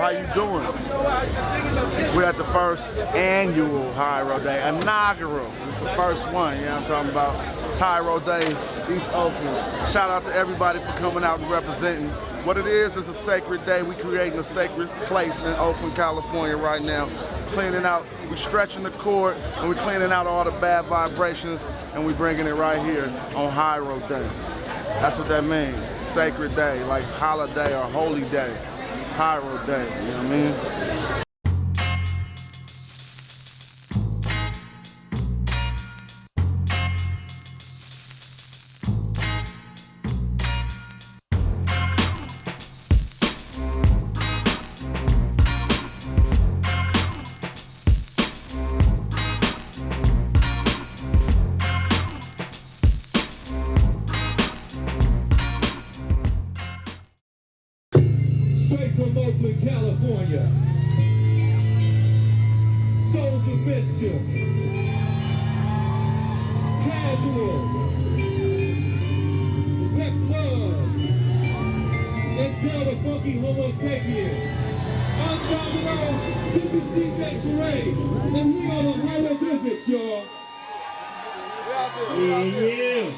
how you doing? We're at the first annual Hiero Day, inaugural. It's the first one, you know what I'm talking about? It's Hiero Day, East Oakland. Shout out to everybody for coming out and representing. What it is a sacred day. We creating a sacred place in Oakland, California right now. Cleaning out, we stretching the cord, and we cleaning out all the bad vibrations, and we bringing it right here on Hiero Day. That's what that means. Sacred day, like holiday or holy day. Hiero Day, you know what I mean? Straight from Oakland, California. Souls of mischief. Casual. Pep love. And tell the funky homo sapien. I'm Domino. This is DJ Terrain. And we are the Hieroglyphics, y'all. Yeah.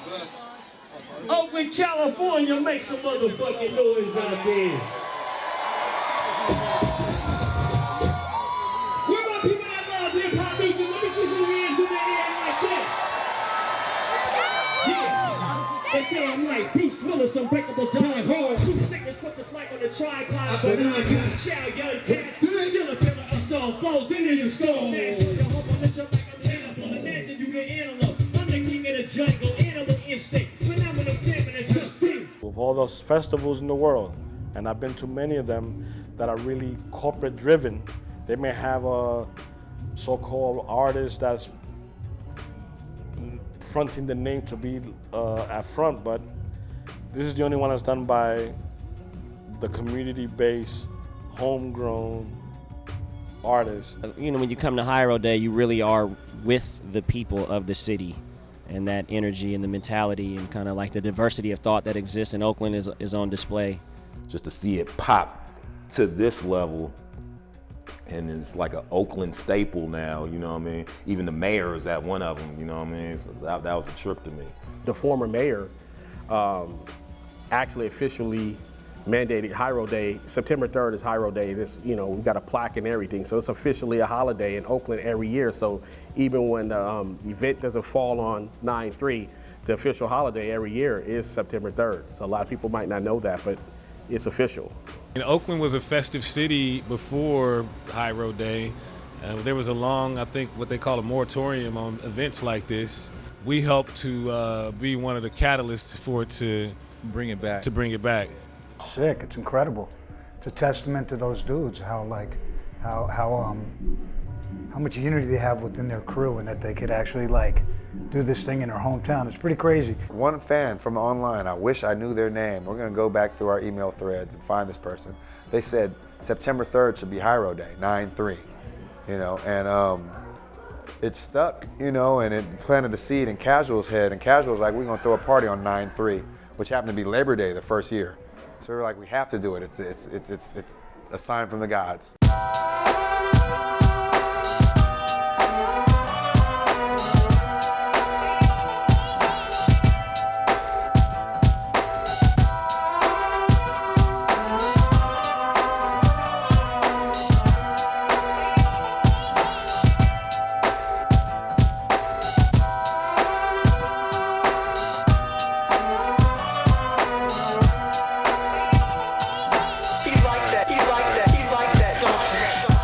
Oakland, California, make some motherfucking noise out there. Where my people that love hip-hop music? Let me see some hands in the air like that. Yeah. They say I'm like Bruce Willis, unbreakable die hard. Two seconds, put this mic on the tripod. But I got chow, young cat. Still a killer of soul flows into your skull. Man, show your hope on this show like I'm animal. Imagine you the antelope. I'm the king of the jungle, animal instinct. Phenomenal stamina, just me. Of all those festivals in the world, and I've been to many of them that are really corporate driven. They may have a so-called artist that's fronting the name to be at front, but this is the only one that's done by the community-based, homegrown artists. You know, when you come to Hiero Day, you really are with the people of the city, and that energy and the mentality and kind of like the diversity of thought that exists in Oakland is on display. Just to see it pop to this level, and it's like an Oakland staple now, you know what I mean? Even the mayor is at one of them, you know what I mean? So that was a trip to me. The former mayor actually officially mandated Hiero Day. September 3rd is Hiero Day. This, you know, we've got a plaque and everything, so it's officially a holiday in Oakland every year. So even when the event doesn't fall on 9/3, the official holiday every year is September 3rd. So a lot of people might not know that, but it's official. And Oakland was a festive city before Hiero Day. There was a long, I think, what they call a moratorium on events like this. We helped to be one of the catalysts for it to bring it back. Sick, it's incredible. It's a testament to those dudes, how much unity they have within their crew, and that they could actually do this thing in their hometown. It's pretty crazy. One fan from online, I wish I knew their name. We're gonna go back through our email threads and find this person. They said September 3rd should be Hiero Day, 9/3, you know, and it stuck, you know, and it planted a seed in Casual's head, and Casual's like, we're gonna throw a party on 9/3, which happened to be Labor Day the first year. So we're like, we have to do it. It's a sign from the gods. He's like that, don't you?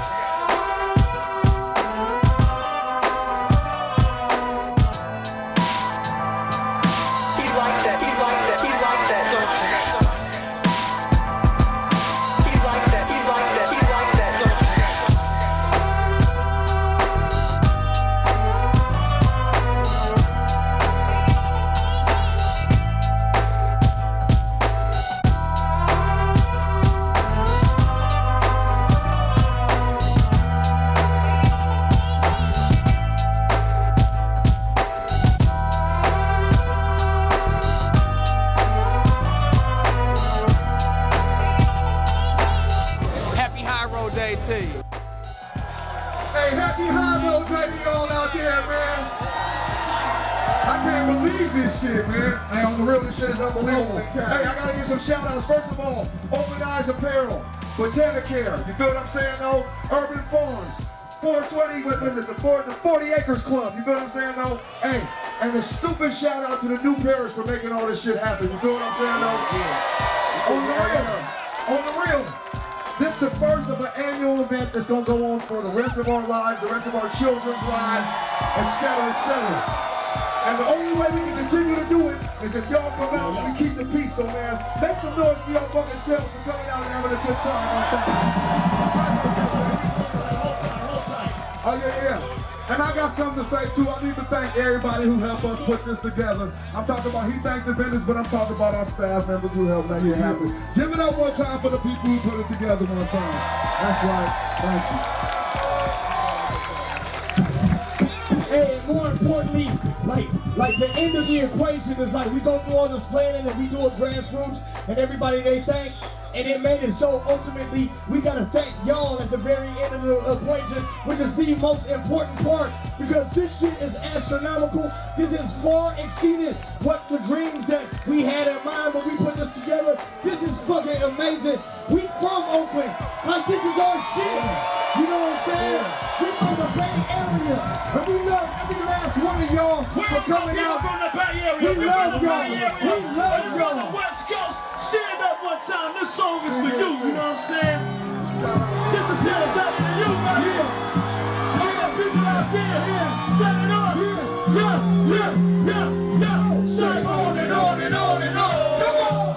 yeah, man. I can't believe this shit, man. Hey, on the real, this shit is unbelievable. Hey, I gotta give some shout outs. First of all, Open Eyes Apparel, Botanicare, you feel what I'm saying though? Urban Farms, 420, what is it, the 40 Acres Club, you feel what I'm saying though? Hey, and a stupid shout out to the new parish for making all this shit happen, you feel what I'm saying though? Yeah. On the real, this is the first of an annual event that's gonna go on for the rest of our lives, the rest of our children's lives, etc., etc. And the only way we can continue to do it is if y'all come out and we keep the peace. So man, make some noise for y'all fucking selves for coming out and having a good time like that. Oh yeah. And I got something to say too. I need to thank everybody who helped us put this together. I'm talking about, he thanks the vendors, but I'm talking about our staff members who helped make it happen. Give it up one time for the people who put it together one time. That's right. Thank you. And more importantly, like the end of the equation is like we go through all this planning and we do it grassroots and everybody they thank, and it made it so ultimately we gotta thank y'all at the very end of the equation, which is the most important part, because this shit is astronomical. This has far exceeded what the dreams that we had in mind when we put this together. This is fucking amazing. We from Oakland, like this is our shit. You know what I'm saying? We from the Bay Area, and we love every last one of y'all for coming out. From the Bay Area. We love y'all. We love y'all. On the West Coast, stand up one time. This song is for you. You know what I'm saying? This is dedicated to you, right here. All the people out there, set it up. Yeah. Say on and on and on and on. Come on.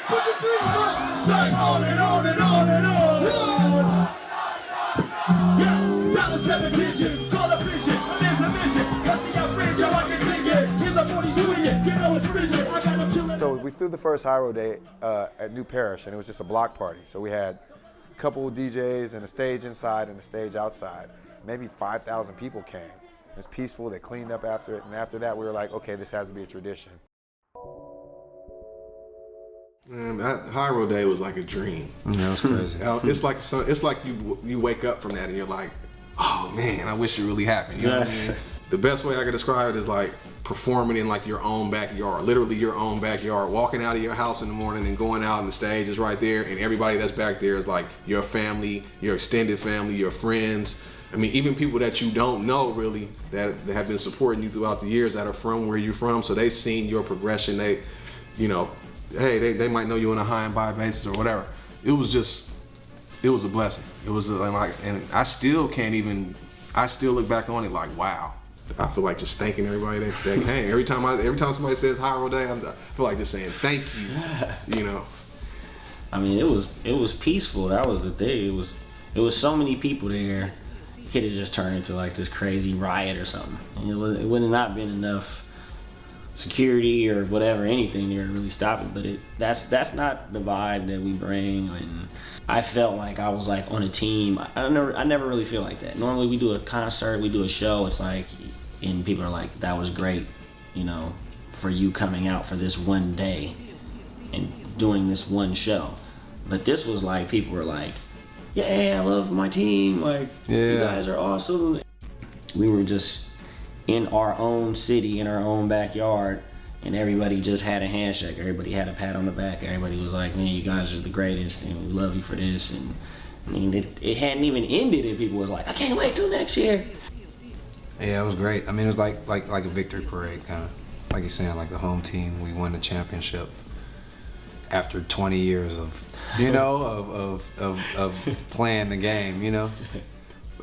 Put your dreams up. Say on and on and on and on. Yeah, dollar 7 digits, call a vision, there's a mission. I see your friends, so I can take it. Here's a 40 swinging, you know it's frigid. I got them chilling. So we threw the first Hiero Day at New Parish, and it was just a block party. So we had a couple of DJs and a stage inside and a stage outside. Maybe 5,000 people came. It was peaceful, they cleaned up after it, and after that we were like, okay, this has to be a tradition. Man, that Hiero Day was like a dream. Yeah, it was crazy. It's like you wake up from that and you're like, oh man, I wish it really happened. You know what I mean? The best way I could describe it is like performing in like your own backyard, literally your own backyard, walking out of your house in the morning and going out, and the stage is right there, and everybody that's back there is like your family, your extended family, your friends. I mean, even people that you don't know really that have been supporting you throughout the years that are from where you're from, so they've seen your progression. They, you know, hey, they might know you on a high and by basis or whatever. It was a blessing. It was like, and I still look back on it like, wow. I feel like just thanking everybody that came. Every time somebody says Hiero Day, I feel like just saying thank you. You know. I mean, it was peaceful. That was the thing. It was so many people there. It could have just turned into like this crazy riot or something. And it would have not been enough security or whatever, anything there to really stop it. But that's not the vibe that we bring. And I felt like I was like on a team. I never really feel like that. Normally we do a concert, we do a show, it's like, and people are like, that was great, you know, for you coming out for this one day and doing this one show. But this was like, people were like, yeah, I love my team, like, you guys are awesome. We were just in our own city, in our own backyard, and everybody just had a handshake. Everybody had a pat on the back. Everybody was like, man, you guys are the greatest, and we love you for this. And I mean, it hadn't even ended, and people was like, I can't wait till next year. Yeah, it was great. I mean, it was like a victory parade, kind of. Like you're saying, like the home team, we won the championship after 20 years of, you know, of playing the game, you know.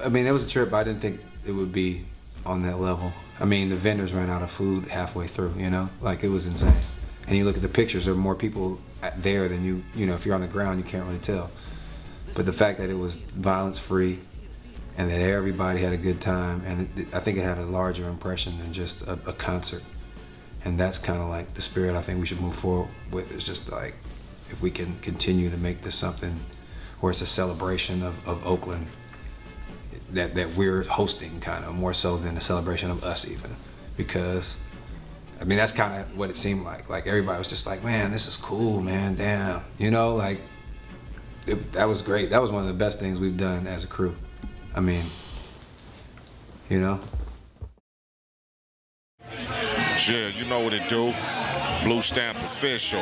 I mean, it was a trip. I didn't think it would be on that level. I mean, the vendors ran out of food halfway through, you know, like it was insane. And you look at the pictures, there are more people there than you know, if you're on the ground, you can't really tell. But the fact that it was violence free and that everybody had a good time, and I think it had a larger impression than just a concert. And that's kind of like the spirit I think we should move forward with, is just like, if we can continue to make this something where it's a celebration of Oakland, that we're hosting, kind of more so than a celebration of us even, because I mean that's kind of what it seemed like everybody was just like, man, this is cool, man, damn, you know, like that was great. That was one of the best things we've done as a crew. I mean, you know, Yeah, you know what it do. Blue Stamp Official.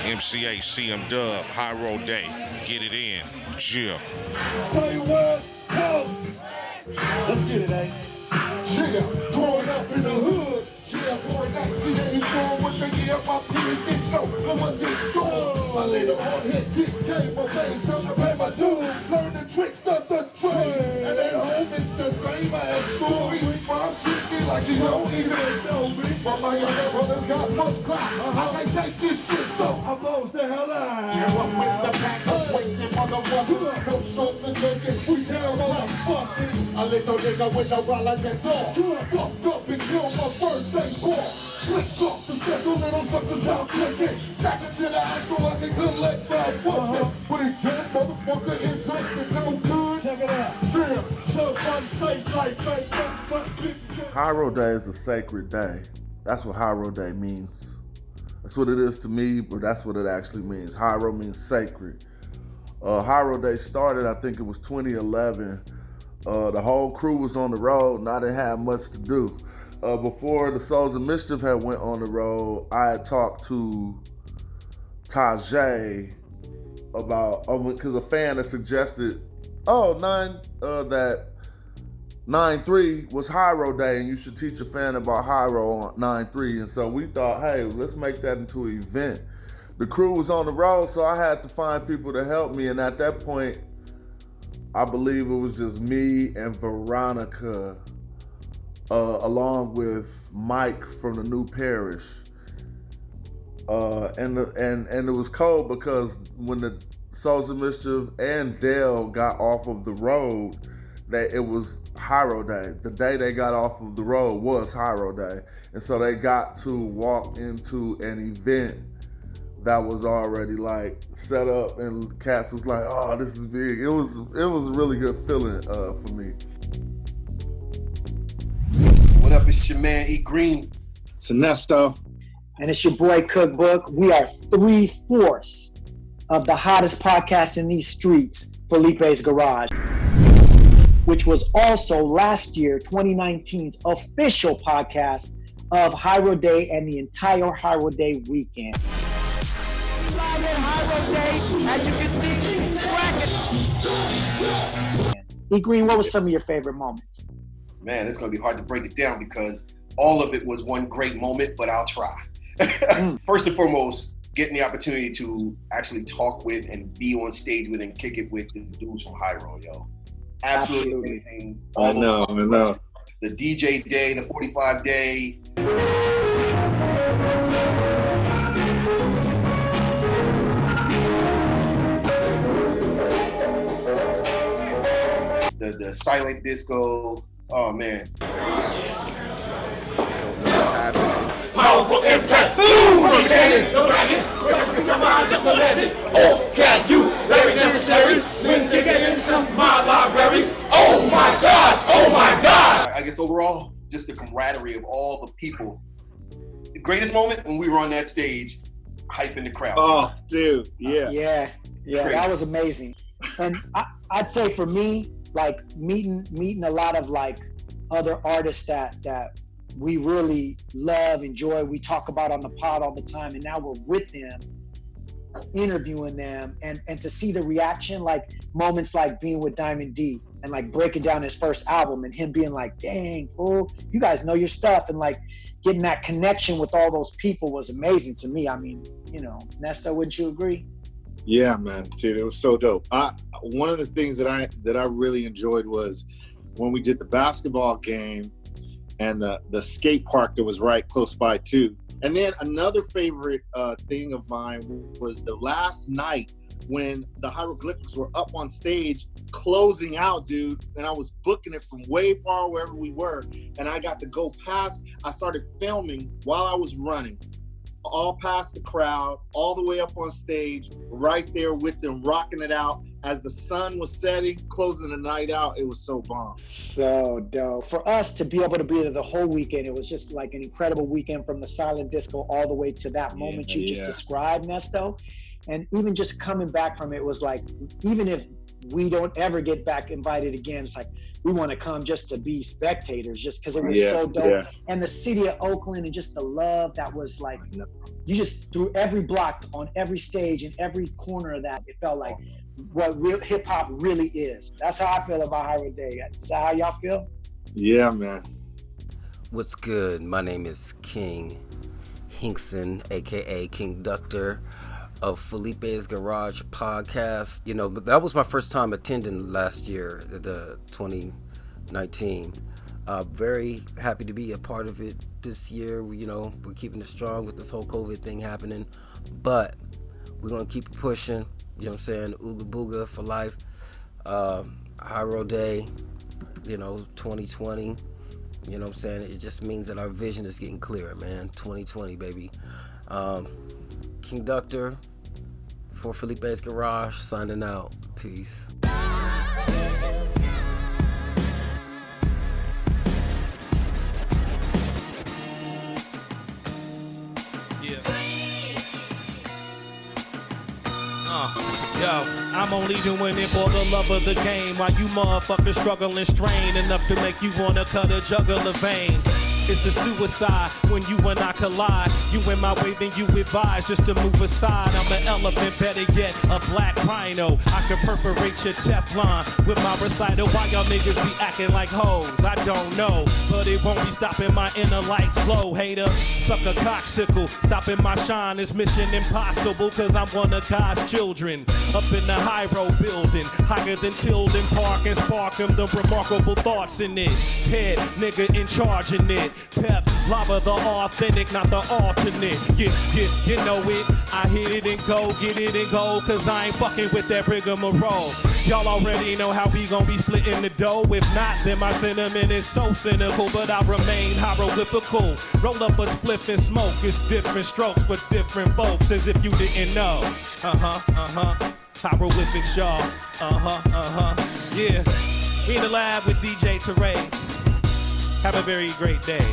MCA, CM Dub, Hiero Day. Get it in. Yeah. Say West Coast. Let's get it, eh? Yeah, growing up in the hood. Yeah, boy, 1984 was the year my peers didn't know I was in school. I later on hit DK, my face, time to pay my dues. Learn the tricks of the trade. And at home it's the same as school. Mom treats me like she don't even know me. But my younger brothers got first class. I can't take this shit, so I blows the hell out. Yeah, I'm with the pack of waiting motherfuckers. No shorts and jackets, we tell motherfuckers. I little nigga with no rollers at all. Fucked up and killed my first aid ball. Click off the special little suckers out clicking. Stack it to the house so I can collect my bucket. But it can't, motherfucker, it's something no good. Check it out. Shrimp, so unsafe like fake. Hiero Day is a sacred day. That's what Hiero Day means. That's what it is to me, but that's what it actually means. Hiero means sacred. Hiero Day started, I think it was 2011. The whole crew was on the road and I didn't have much to do. Before the Souls of Mischief had went on the road, I had talked to Tajay about, because a fan had suggested, that 9-3 was Hiero Day and you should teach a fan about Hiero on 9-3. And so we thought, hey, let's make that into an event. The crew was on the road, so I had to find people to help me. And at that point, I believe it was just me and Veronica, along with Mike from the New Parish. And it was cold because when the Souls of Mischief and Dale got off of the road, that it was Hiero Day. The day they got off of the road was Hiero Day. And so they got to walk into an event that was already like set up and cats was like, oh, this is big. It was a really good feeling for me. What up, it's your man E Green. It's Ernesto. And it's your boy Cookbook. We are 3/4 of the hottest podcast in these streets, Felipe's Garage, which was also last year, 2019's official podcast of Hiero Day and the entire Hiero Day weekend. Live at Hiero Day, as you can see, E Green, what was some of your favorite moments? Man, it's gonna be hard to break it down because all of it was one great moment, but I'll try. First and foremost, getting the opportunity to actually talk with and be on stage with and kick it with the dudes from Hiero, yo. Absolutely amazing. I know. The DJ day, the 45 day. The silent disco. Oh man. Powerful impact. Boom! From the cannon, no dragon. Get your mind just a legend. Oh, can you? Very necessary. When to get into my library. Oh my gosh! Oh my gosh! I guess overall, just the camaraderie of all the people. The greatest moment when we were on that stage, hyping the crowd. Oh, dude, yeah. Yeah, that was amazing. And I'd say for me, like meeting a lot of like other artists that we really love, enjoy, we talk about on the pod all the time, and now we're with them, interviewing them, and to see the reaction, like moments like being with Diamond D and like breaking down his first album and him being like, dang, fool, you guys know your stuff, and like getting that connection with all those people was amazing to me. I mean, you know, Nesta, wouldn't you agree? Yeah, man, dude, it was so dope. One of the things that I really enjoyed was when we did the basketball game and the skate park that was right close by too. And then another favorite thing of mine was the last night when the Hieroglyphics were up on stage closing out, dude, and I was booking it from way far wherever we were, and I got to go past. I started filming while I was running, all past the crowd, all the way up on stage, right there with them, rocking it out as the sun was setting, closing the night out. It was so bomb. So dope. For us to be able to be there the whole weekend, it was just like an incredible weekend, from the silent disco all the way to that moment you just described, Nesto. And even just coming back from it was like, even if we don't ever get back invited again, it's like, we want to come just to be spectators, just because it was so dope. Yeah. And the city of Oakland and just the love that was like, you just through every block, on every stage, in every corner of that, it felt like what real hip hop really is. That's how I feel about Hiero Day. Is that how y'all feel? Yeah, man. What's good? My name is King Hinkson, aka King Ductor of Felipe's Garage podcast. You know, that was my first time attending last year, the 2019. Very happy to be a part of it this year. We're keeping it strong with this whole COVID thing happening, but we're gonna keep pushing. You know what I'm saying? Ooga booga for life. Hiero Day, 2020. You know what I'm saying? It just means that our vision is getting clearer, man. 2020, baby. King Ductor for Felipe's Garage, signing out. Peace. Yo, I'm only doing it for the love of the game, while you motherfuckers struggle and strain enough to make you wanna cut a jugular vein. It's a suicide when you and I collide. You in my way, then you advise just to move aside. I'm an elephant, better yet, a black rhino. I can perforate your Teflon with my recital. Why y'all niggas be acting like hoes? I don't know, but it won't be stopping my inner lights glow. Hater, suck a coxicle, stopping my shine is mission impossible, cause I'm one of God's children. Up in the Hiero building, higher than Tilden Park, and spark them the remarkable thoughts in it. Head nigga in charge in it. Pep, lava the authentic, not the alternate. You know it. I hit it and go, get it and go, cause I ain't fucking with that rigmarole. Y'all already know how we gon' be splitting the dough. If not, then my sentiment is so cynical, but I remain hieroglyphical. Roll up a spliff and smoke. It's different strokes for different folks, as if you didn't know. Hieroglyphics, y'all. Yeah. We in the lab with DJ Teray. Have a very great day.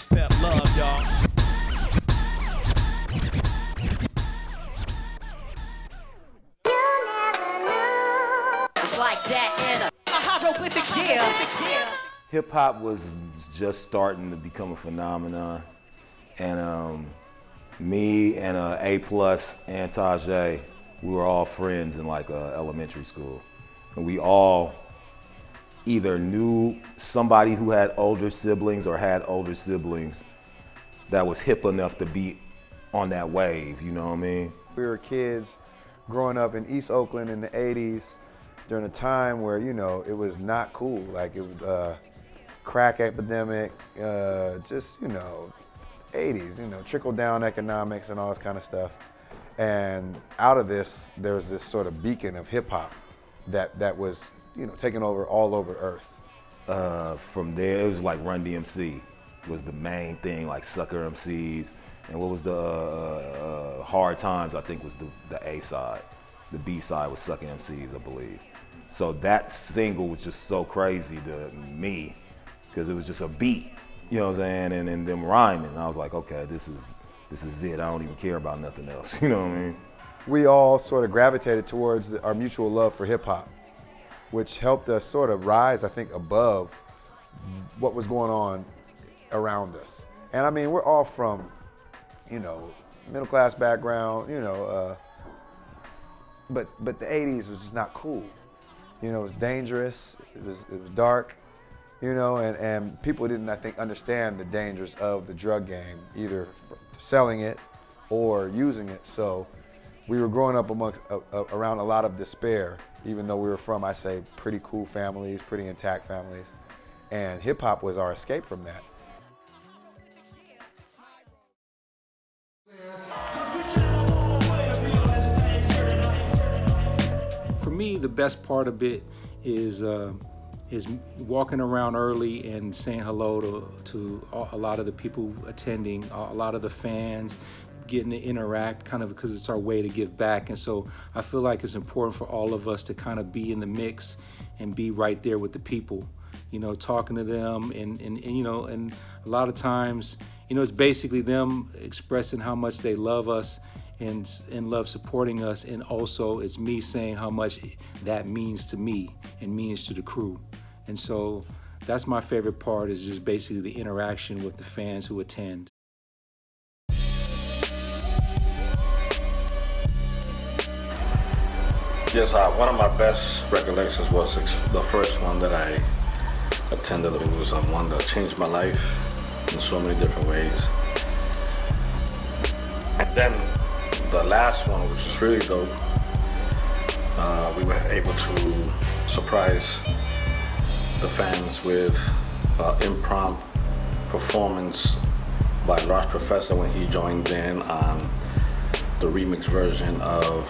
Pep love, y'all. It's like that in a hieroglyphics, yeah. Hip hop was just starting to become a phenomenon, and me and A+ and Tajay, we were all friends in like elementary school, and we all either knew somebody who had older siblings or had older siblings that was hip enough to be on that wave, you know what I mean? We were kids growing up in East Oakland in the 80s during a time where, it was not cool. Like it was crack epidemic, 80s, trickle down economics and all this kind of stuff. And out of this, there was this sort of beacon of hip hop that was taking over all over Earth. From there, it was like Run DMC was the main thing, like Sucker MCs. And what was the Hard Times, I think was the A side. The B side was Sucker MCs, I believe. So that single was just so crazy to me, because it was just a beat, you know what I'm saying? And them rhyming. And I was like, okay, this is it. I don't even care about nothing else, you know what I mean? We all sort of gravitated towards our mutual love for hip hop, which helped us sort of rise, I think, above what was going on around us. And I mean, we're all from, middle class background, but the 80s was just not cool. It was dangerous, it was dark, and people didn't, I think, understand the dangers of the drug game, either selling it or using it. So we were growing up around a lot of despair, even though we were from, I say, pretty cool families, pretty intact families. And hip hop was our escape from that. For me, the best part of it is walking around early and saying hello to a lot of the people attending, a lot of the fans, getting to interact, kind of because it's our way to give back. And so I feel like it's important for all of us to kind of be in the mix and be right there with the people, talking to them, and a lot of times, it's basically them expressing how much they love us and love supporting us, and also it's me saying how much that means to me and means to the crew. And so that's my favorite part, is just basically the interaction with the fans who attend. Yes, one of my best recollections was the first one that I attended. It was one that changed my life in so many different ways. And then the last one, which is really dope, we were able to surprise the fans with impromptu performance by Large Professor when he joined in on the remix version of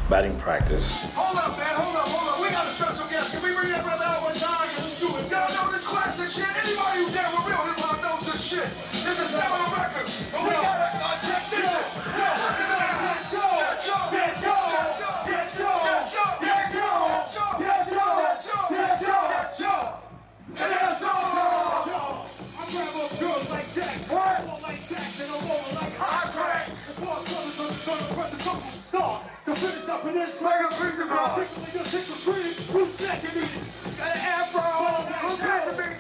Batting Practice. Hold up, man, hold up. We got a special guest. Can we bring that brother out one time? Let's do it. Y'all know this classic shit. Anybody who's down with real hip hop knows this shit. This is seminal record. But we gotta check this shit. To finish up in this like a prison ball. Tickle your green, who's second me? Got an afro, who's passing me?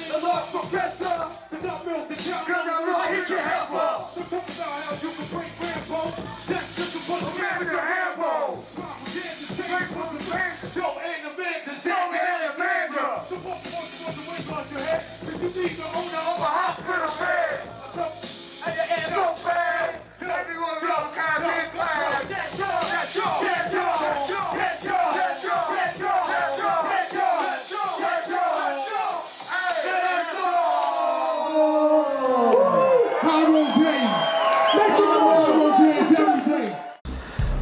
The Lost Professor, cause I built the town, cause I hit your head ball. Don't talk about how you can break Rambo. That's just a bunch of man with your handball. Dance and take from the man, Joe ain't the man to say that it's Sandra. The book wants to wait on your head, cause you need the owner of a hospital bed. And your ass so fast, everyone drop kind of big class.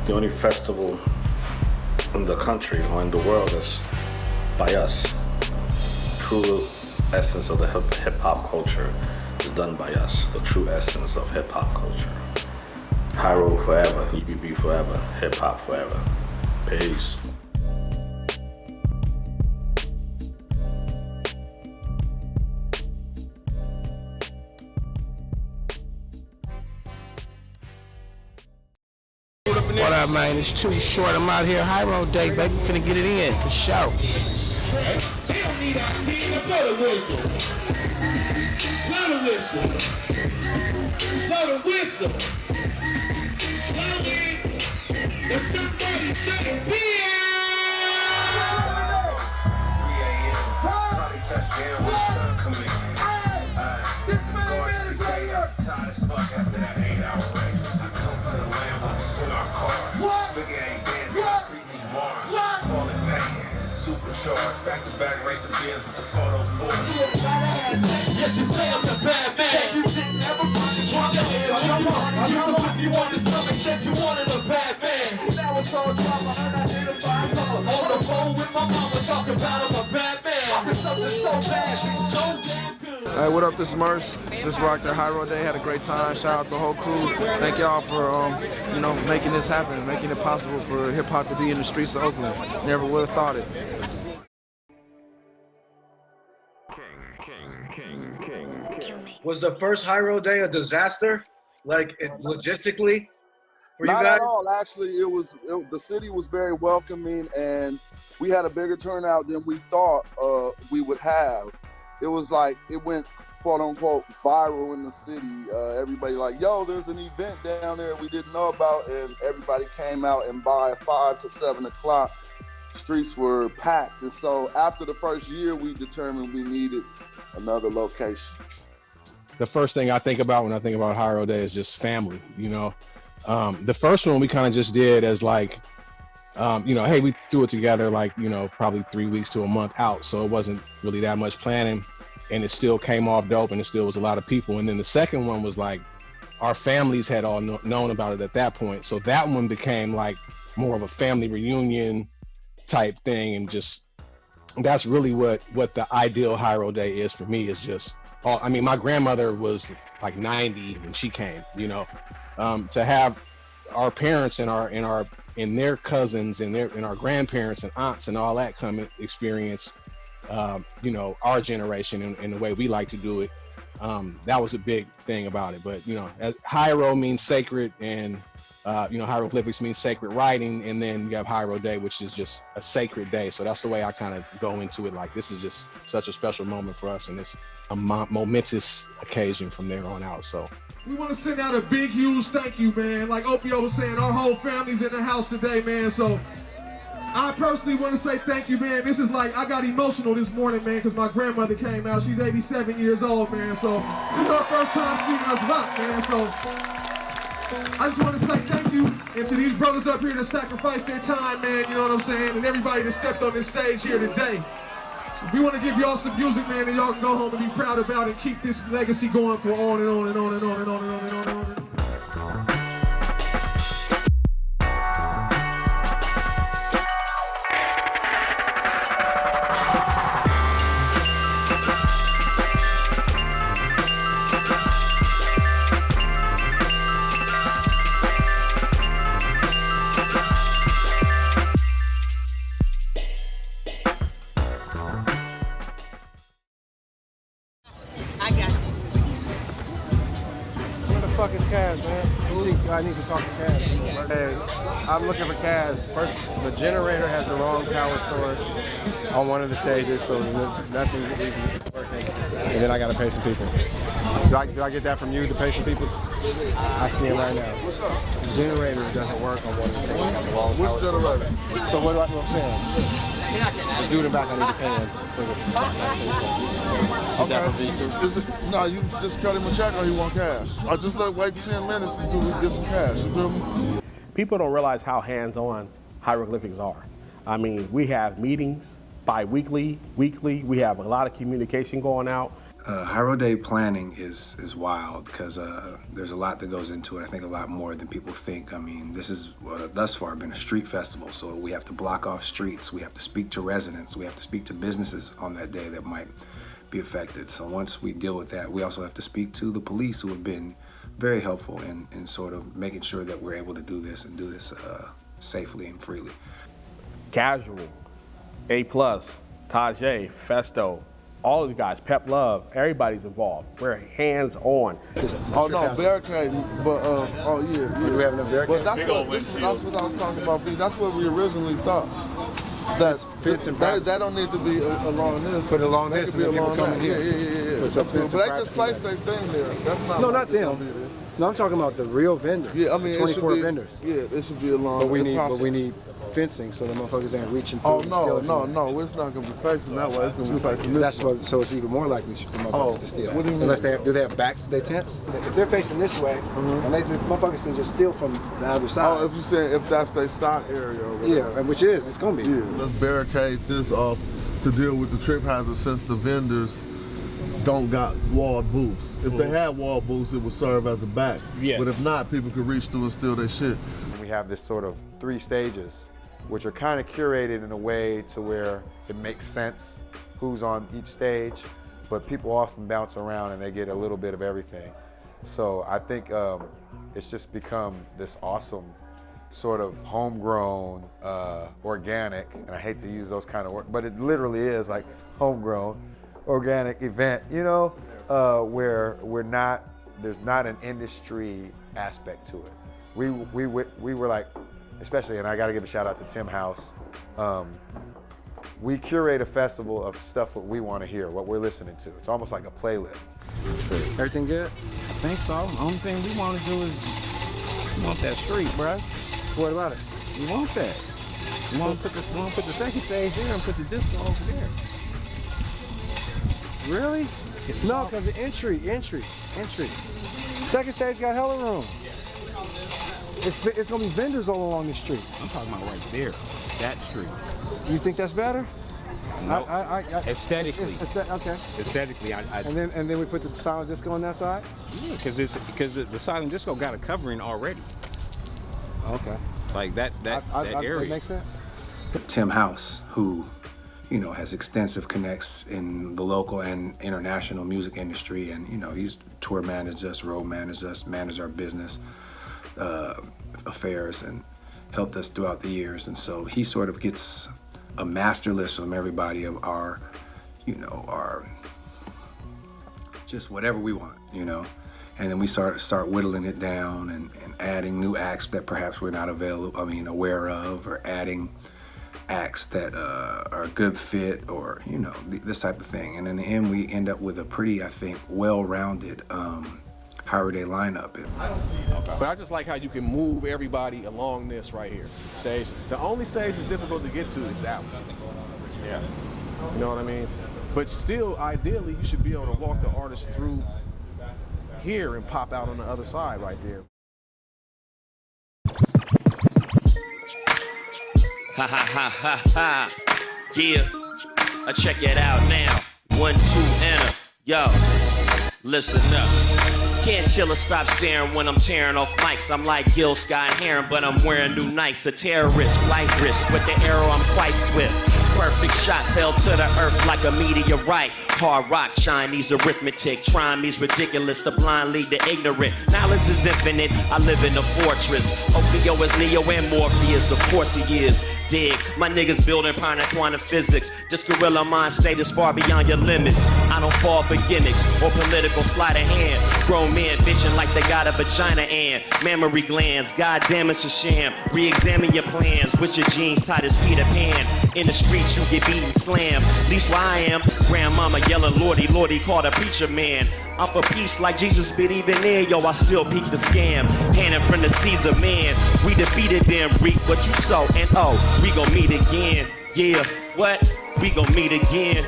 The only festival in the country or in the world is by us. True essence of the hip hop culture is done by us. The true essence of hip hop culture. Hiero forever, EBB forever, hip hop forever. Peace. What up, man? It's too short. I'm out here, Hiero Day, baby. Finna get it in for sure. They don't need our team to blow the whistle. Blow the whistle. Blow the whistle. Blow it. If somebody say beer. 3 a.m. Probably touchdown when the sun come in. Tired as fuck after that 8-hour race. I come from the land where we sit our cars. Figure ain't dance, got 3D Mars. Call it paying, supercharged. Back-to-back race the Benz with the photo board. Yet you say I'm the bad man. That you didn't ever find it. Put your hands on your heart. You can put me on the stomach. Said you wanted a bad man. Now it's all drama and I hit him by color. On the phone with my mama talking about I'm a bad man. I did something so bad, so damn good. Hey, what up, this is Merce. Just rocked the Hiero Day, had a great time. Shout out the whole crew. Thank y'all for, making this happen, making it possible for hip hop to be in the streets of Oakland. Never would have thought it. Was the first Hiero Day a disaster? Like, logistically? For Not you guys? at all. Actually, the city was very welcoming, and we had a bigger turnout than we thought we would have. It was like, it went quote unquote viral in the city. Everybody like, yo, there's an event down there we didn't know about, and everybody came out, and by 5 to 7 o'clock, streets were packed. And so after the first year, we determined we needed another location. The first thing I think about when I think about Hiero Day is just family, The first one we kind of just did as like, hey, we threw it together like, probably 3 weeks to a month out. So it wasn't really that much planning, and it still came off dope, and it still was a lot of people. And then the second one was like, our families had all known about it at that point. So that one became like more of a family reunion type thing. And just, that's really what the ideal Hiero Day is for me, is just, my grandmother was like 90 when she came, to have our parents and their cousins and our grandparents and aunts and all that come and experience, our generation and the way we like to do it. That was a big thing about it. But, Hiero means sacred, and, hieroglyphics means sacred writing. And then you have Hiero Day, which is just a sacred day. So that's the way I kind of go into it. Like, this is just such a special moment for us, and it's a momentous occasion from there on out. So we want to send out a big, huge thank you, man. Like Opio was saying, our whole family's in the house today, man. So I personally want to say thank you, man. This is like, I got emotional this morning, man, because my grandmother came out. She's 87 years old, man. So this is our first time seeing us rock, man. So I just want to say thank you. And to these brothers up here that sacrificed their time, man, you know what I'm saying? And everybody that stepped on this stage here today. We want to give y'all some music, man, that y'all can go home and be proud about and keep this legacy going for on and on and on and on and on and on and on and on and on. I need to talk to Kaz. Hey, I'm looking for Kaz. First, the generator has the wrong power source on one of the stages, so nothing is working. And then I got to pay some people. Do I get that from you to pay some people? I see him right now. The generator doesn't work on one of the stages. Which generator? So what I'm saying? The dude in the back, I need to pay him for the Okay. No, you just cut him a check or he want cash. I just wait 10 minutes until we get some cash. You feel me? People don't realize how hands-on hieroglyphics are. I mean, we have meetings bi-weekly, weekly. We have a lot of communication going out. Hiero Day planning is wild because there's a lot that goes into it. I think a lot more than people think. I mean, this is thus far been a street festival, so we have to block off streets. We have to speak to residents. We have to speak to businesses on that day that might be affected. So once we deal with that, we also have to speak to the police, who have been very helpful in sort of making sure that we're able to do this and do this safely and freely. Casual, A+, Tajay, Festo, all of you guys, Pep Love, everybody's involved. We're hands-on. Oh no, barricade, but oh yeah. Do we have enough barricade? But that's what I was talking about. That's what we originally thought. That that don't need to be along this. Put it along this and then people come in here. Yeah. But they just sliced their thing there. That's not. No, not them. No, I'm talking about the real vendors. Yeah, I mean, 24 vendors. Yeah, it should be along. But we need fencing so the motherfuckers ain't reaching through. Oh no, it's not gonna be facing that way. It's gonna be facing this. That's what. So it's even more likely for the motherfuckers to steal. What do you mean? Unless do they have backs to their tents? If they're facing this way, and the motherfuckers can just steal from the other side. Oh, if you say if that's their stock area or whatever. Yeah, and which is it's gonna be. Yeah, let's barricade this off to deal with the trip hazard since the vendors don't got walled booths. If they had walled booths, it would serve as a back. Yeah. But if not, people could reach through and steal their shit. We have this sort of 3 stages, which are kind of curated in a way to where it makes sense who's on each stage, but people often bounce around and they get a little bit of everything. So I think it's just become this awesome sort of homegrown, organic, and I hate to use those kind of words, but it literally is like homegrown, organic event, you know, where there's not an industry aspect to it. We were like, especially, and I got to give a shout out to Tim House. We curate a festival of stuff what we want to hear, what we're listening to. It's almost like a playlist. Everything good? I think so. The only thing we want to do is we want that street, bro. What about it? We want that. We want to put the second stage there and put the disco over there. Really? No, because the entry. Second stage got hella room. It's gonna be vendors all along the street. I'm talking about right there, that street. You think that's better? No. Aesthetically. Okay. Aesthetically, And then we put the silent disco on that side. Yeah, because the silent disco got a covering already. Okay. Like that area. That makes sense. Tim House, who, you know, has extensive connects in the local and international music industry, and you know, he's tour managed us, road managed us, managed our business affairs, and helped us throughout the years. And so he sort of gets a master list from everybody of our, you know, just whatever we want, you know. And then we start whittling it down and adding new acts that perhaps we're not aware of, or adding acts that are a good fit, or, you know, this type of thing. And in the end, we end up with a pretty, I think, well-rounded Hierro Day lineup. But I just like how you can move everybody along this right here stage. The only stage that's difficult to get to is that one. Yeah. You know what I mean? But still, ideally, you should be able to walk the artist through here and pop out on the other side right there. Ha ha ha ha ha. Yeah, check it out now. 1, 2, enter. Yo, listen up. Can't chill or stop staring when I'm tearing off mics. I'm like Gil Scott Heron, but I'm wearing new Nikes. A terrorist, flight risk. With the arrow, I'm quite swift. Perfect shot fell to the earth like a meteorite. Hard rock, Chinese arithmetic. Trying me's ridiculous, the blind lead the ignorant. Knowledge is infinite, I live in a fortress. Opio is Neo and Morpheus, of course he is. Dig, my niggas building pioneer quantum physics. This gorilla mind state is far beyond your limits. I don't fall for gimmicks or political sleight of hand. Grown men bitching like they got a vagina and mammary glands. God damn, it's a sham. Re-examine your plans with your jeans tight as Peter Pan. In the streets you get beaten, slam. Least where I am, grandmama yelling Lordy, Lordy, called a preacher man. I'm for peace like Jesus, but even there, yo, I still peek the scam. Handing from the seeds of man. We defeated them, reap what you sow, and oh, we gon' meet again. Yeah, what? We gon' meet again.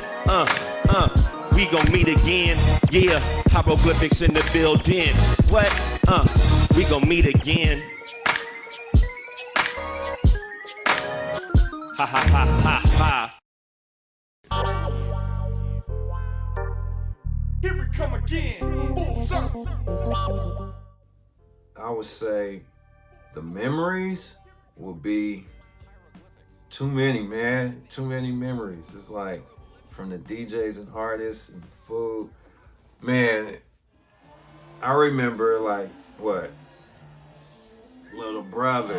We gon' meet again. Yeah, hieroglyphics in the building. What? We gon' meet again. Ha ha ha ha ha. Here we come again, full circle. I would say the memories will be too many, man. Too many memories. It's like from the DJs and artists and food. Man, I remember like what? Little brother.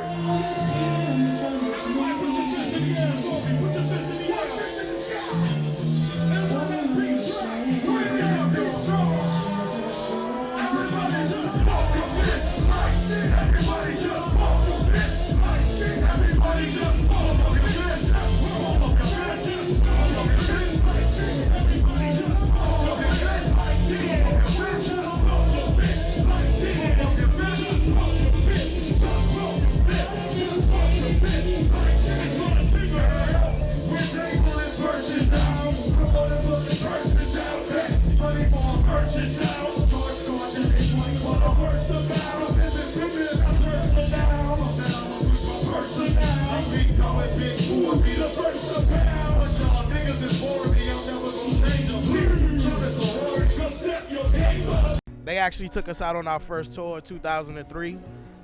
They actually took us out on our first tour in 2003. It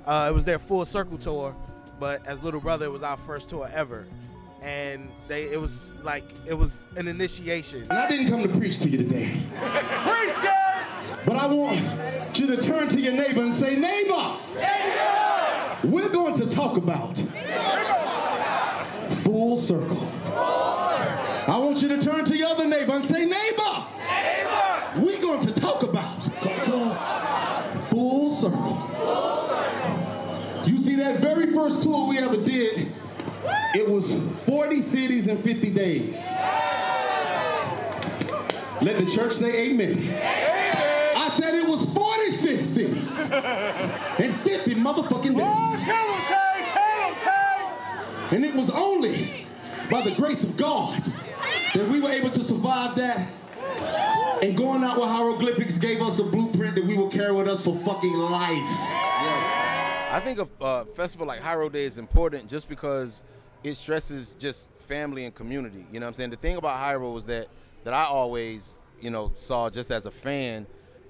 was their Full Circle tour, but as Little Brother, it was our first tour ever. And it was an initiation. And I didn't come to preach to you today. But I want you to turn to your neighbor and say, neighbor, we're going to talk about full circle. I want you to turn to your other neighbor and say, neighbor, we're going to talk about full circle. You see, that very first tour we ever did, it was 40 cities in 50 days. Let the church say amen. I said it was 46 cities in 50 motherfucking days. And it was only by the grace of God that we were able to survive that. And going out with Hieroglyphics gave us a blueprint that we will carry with us for fucking life. Yes. I think a festival like Hierro Day is important just because it stresses just family and community. You know what I'm saying? The thing about Hierro was that I always, saw just as a fan,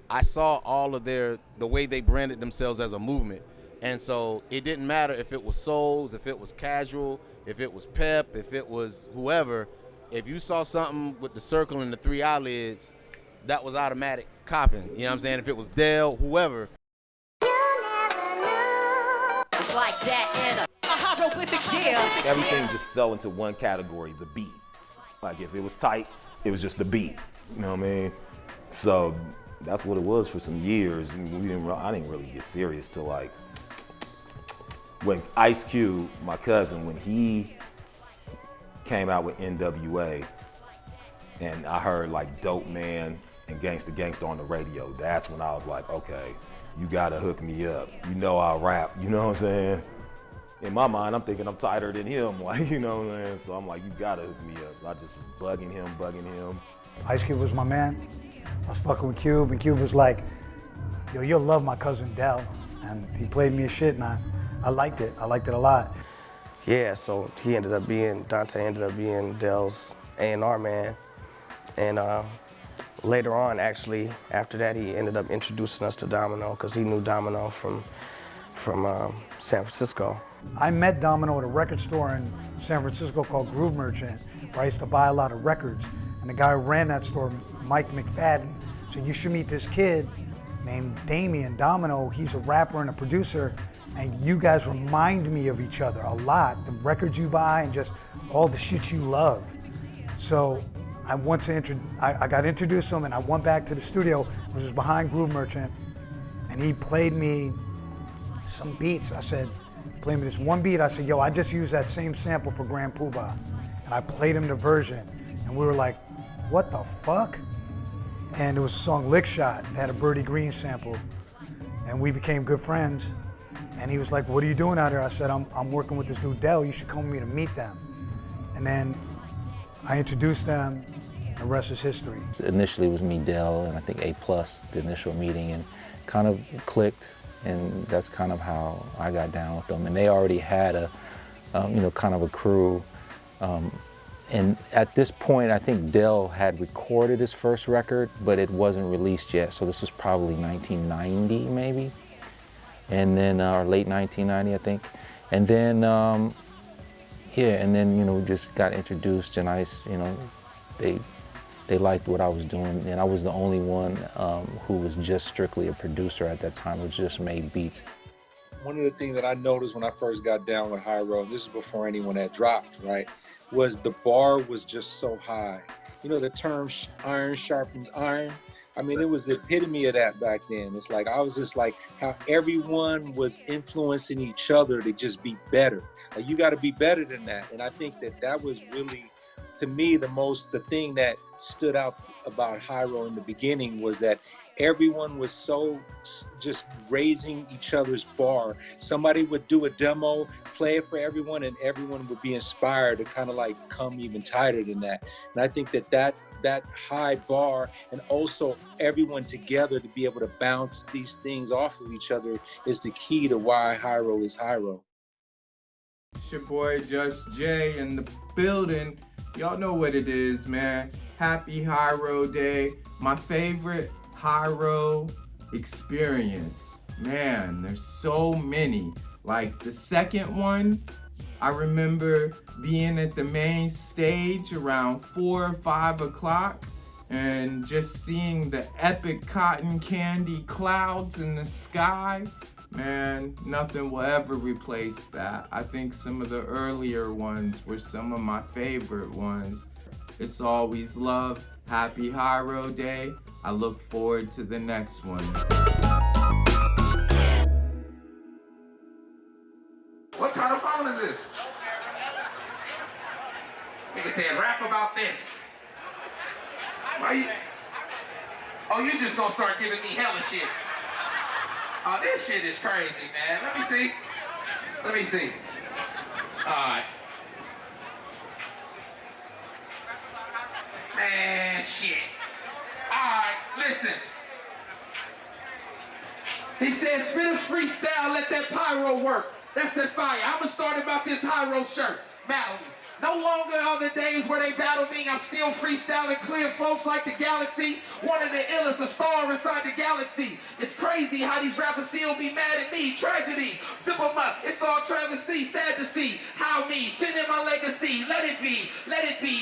I saw all of the way they branded themselves as a movement. And so it didn't matter if it was souls, if it was casual, if it was pep, if it was whoever. If you saw something with the circle and the 3 eyelids, that was automatic copping. You know what I'm saying? If it was Dell, whoever. It's like that in a hieroglyphics, yeah. Everything just fell into one category, the beat. Like if it was tight, it was just the beat. You know what I mean? So that's what it was for some years. I didn't really get serious till like when Ice Cube, my cousin, when he came out with NWA, and I heard like Dope Man and Gangsta Gangsta on the radio. That's when I was like, okay, you gotta hook me up. You know I rap, you know what I'm saying? In my mind, I'm thinking I'm tighter than him, like, you know what I'm saying? So I'm like, you gotta hook me up. I just was bugging him. Ice Cube was my man. I was fucking with Cube, and Cube was like, yo, you'll love my cousin Del. And he played me a shit, and I liked it. I liked it a lot. Yeah, so Dante ended up being Del's A&R man. And later on, actually, after that, he ended up introducing us to Domino, because he knew Domino from San Francisco. I met Domino at a record store in San Francisco called Groove Merchant, where I used to buy a lot of records. And the guy who ran that store, Mike McFadden, said, you should meet this kid named Damien Domino. He's a rapper and a producer, and you guys remind me of each other a lot. The records you buy and just all the shit you love. So I got introduced to him, and I went back to the studio, which was behind Groove Merchant, and he played me some beats. I said, play me this one beat. I said, yo, I just used that same sample for Grand Poobah. And I played him the version, and we were like, what the fuck? And it was a song Lick Shot. It had a Birdie Green sample, and we became good friends. And he was like, what are you doing out here? I said, I'm working with this dude Del. You should come with me to meet them. And then I introduced them, and the rest is history. Initially it was me, Del, and I think A+, the initial meeting, and kind of clicked, and that's kind of how I got down with them. And they already had a, kind of a crew. And at this point, I think Del had recorded his first record, but it wasn't released yet. So this was probably 1990, maybe. And then, or late 1990, I think. And then, and then, we just got introduced, and they liked what I was doing. And I was the only one who was just strictly a producer at that time, who just made beats. One of the things that I noticed when I first got down with Hiero, and this is before anyone had dropped, right, was the bar was just so high. The term iron sharpens iron. I mean, it was the epitome of that back then. It's like, I was just like how everyone was influencing each other to just be better. Like, you got to be better than that. And I think that was really, to me, the thing that stood out about Hiero in the beginning was that everyone was so just raising each other's bar. Somebody would do a demo, play it for everyone, and everyone would be inspired to kind of like come even tighter than that. And I think that high bar, and also everyone together to be able to bounce these things off of each other, is the key to why Hiero is Hiero. It's your boy Just Jay in the building. Y'all know what it is, man. Happy Hiero Day. My favorite Hiero experience. Man, there's so many. Like the second one, I remember being at the main stage around 4 or 5 o'clock and just seeing the epic cotton candy clouds in the sky. Man, nothing will ever replace that. I think some of the earlier ones were some of my favorite ones. It's always love. Happy Hiero Day. I look forward to the next one. What kind of phone is this? Nigga said, rap about this. Why you? Oh, you just gonna start giving me hella shit. Oh, this shit is crazy, man. Let me see. Alright. Man, shit. Alright, listen. He said, spit a freestyle, let that pyro work. That's that fire. I'ma start about this Hiero shirt. Battle me. No longer are the days where they battle me. I'm still freestyling clear flows like the galaxy. One of the illest, a star inside the galaxy. It's crazy how these rappers still be mad at me. Tragedy, zip them up, it's all travesty. Sad to see how me, shit in my legacy. Let it be,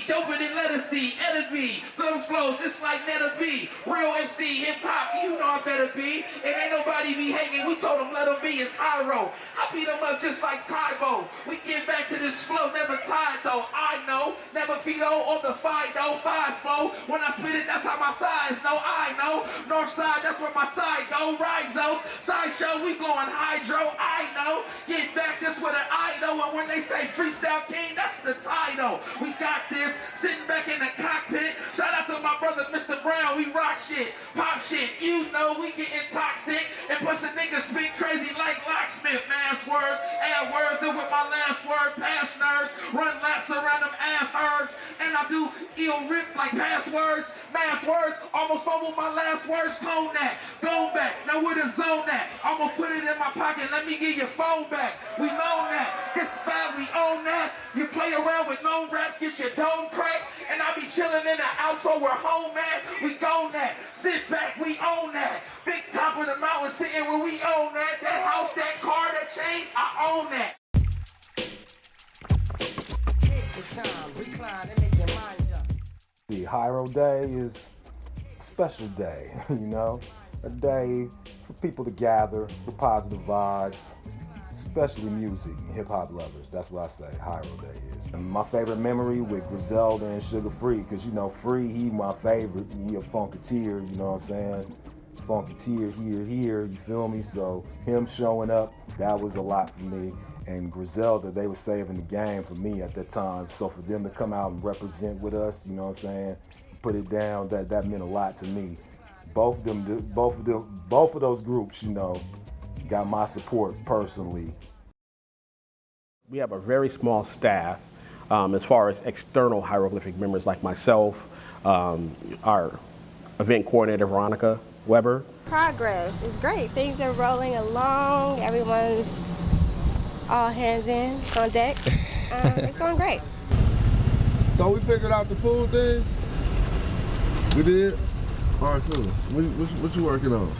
doper than let us see. Let it be, film flows just like Netta B. Real MC, hip hop, you know I better be. And ain't nobody be hanging, we told them let them be, it's Hiero. I beat them up just like Tybo. We get back to this flow, never tied though. I know, never Fido or the Fido, 5-4. When I spit it, that's how my sides know. I know, north side, that's where my side go. Rhizos, sideshow, we blowing hydro. I know, get back, this with an I know. And when they say freestyle king, that's the title. We got this, sitting back in the cockpit. Shout out to my brother, Mr. Brown. We rock shit, pop shit. You know we getting toxic. And plus the niggas speak crazy like locksmith. Mass words, add words, and with my last word, pass nerves. Run laps around them ass herbs. And I do ill rip like passwords. Mass words, almost fumbled my last words. Tone that, go back. Now where the zone at? Almost put it in my pocket. Let me get your phone back. We know that. This bad, we own that. You play around with known raps, get your dome cracked. And I be chilling in the house, so we're home at. We go that. Sit back, we own that. Big top of the mountain sitting where we own that. That house, that car, that chain, I own that. Take the time, recline and make your mind up. The Hiero Day is a special day, you know? A day for people to gather with positive vibes, especially music and hip-hop lovers. That's what I say Hiero Day is. And my favorite memory with Griselda and Sugar Free, because you know, Free, he my favorite. He a funketeer, you know what I'm saying? Funketeer, here, you feel me? So him showing up, that was a lot for me. And Griselda, they were saving the game for me at that time. So for them to come out and represent with us, you know what I'm saying? Put it down, that meant a lot to me. Both of those groups, you know, got my support personally. We have a very small staff as far as external hieroglyphic members like myself, our event coordinator, Veronica Weber. Progress is great. Things are rolling along. Everyone's all hands in on deck. It's going great. So we figured out the food thing? We did? All right, cool. What you working on?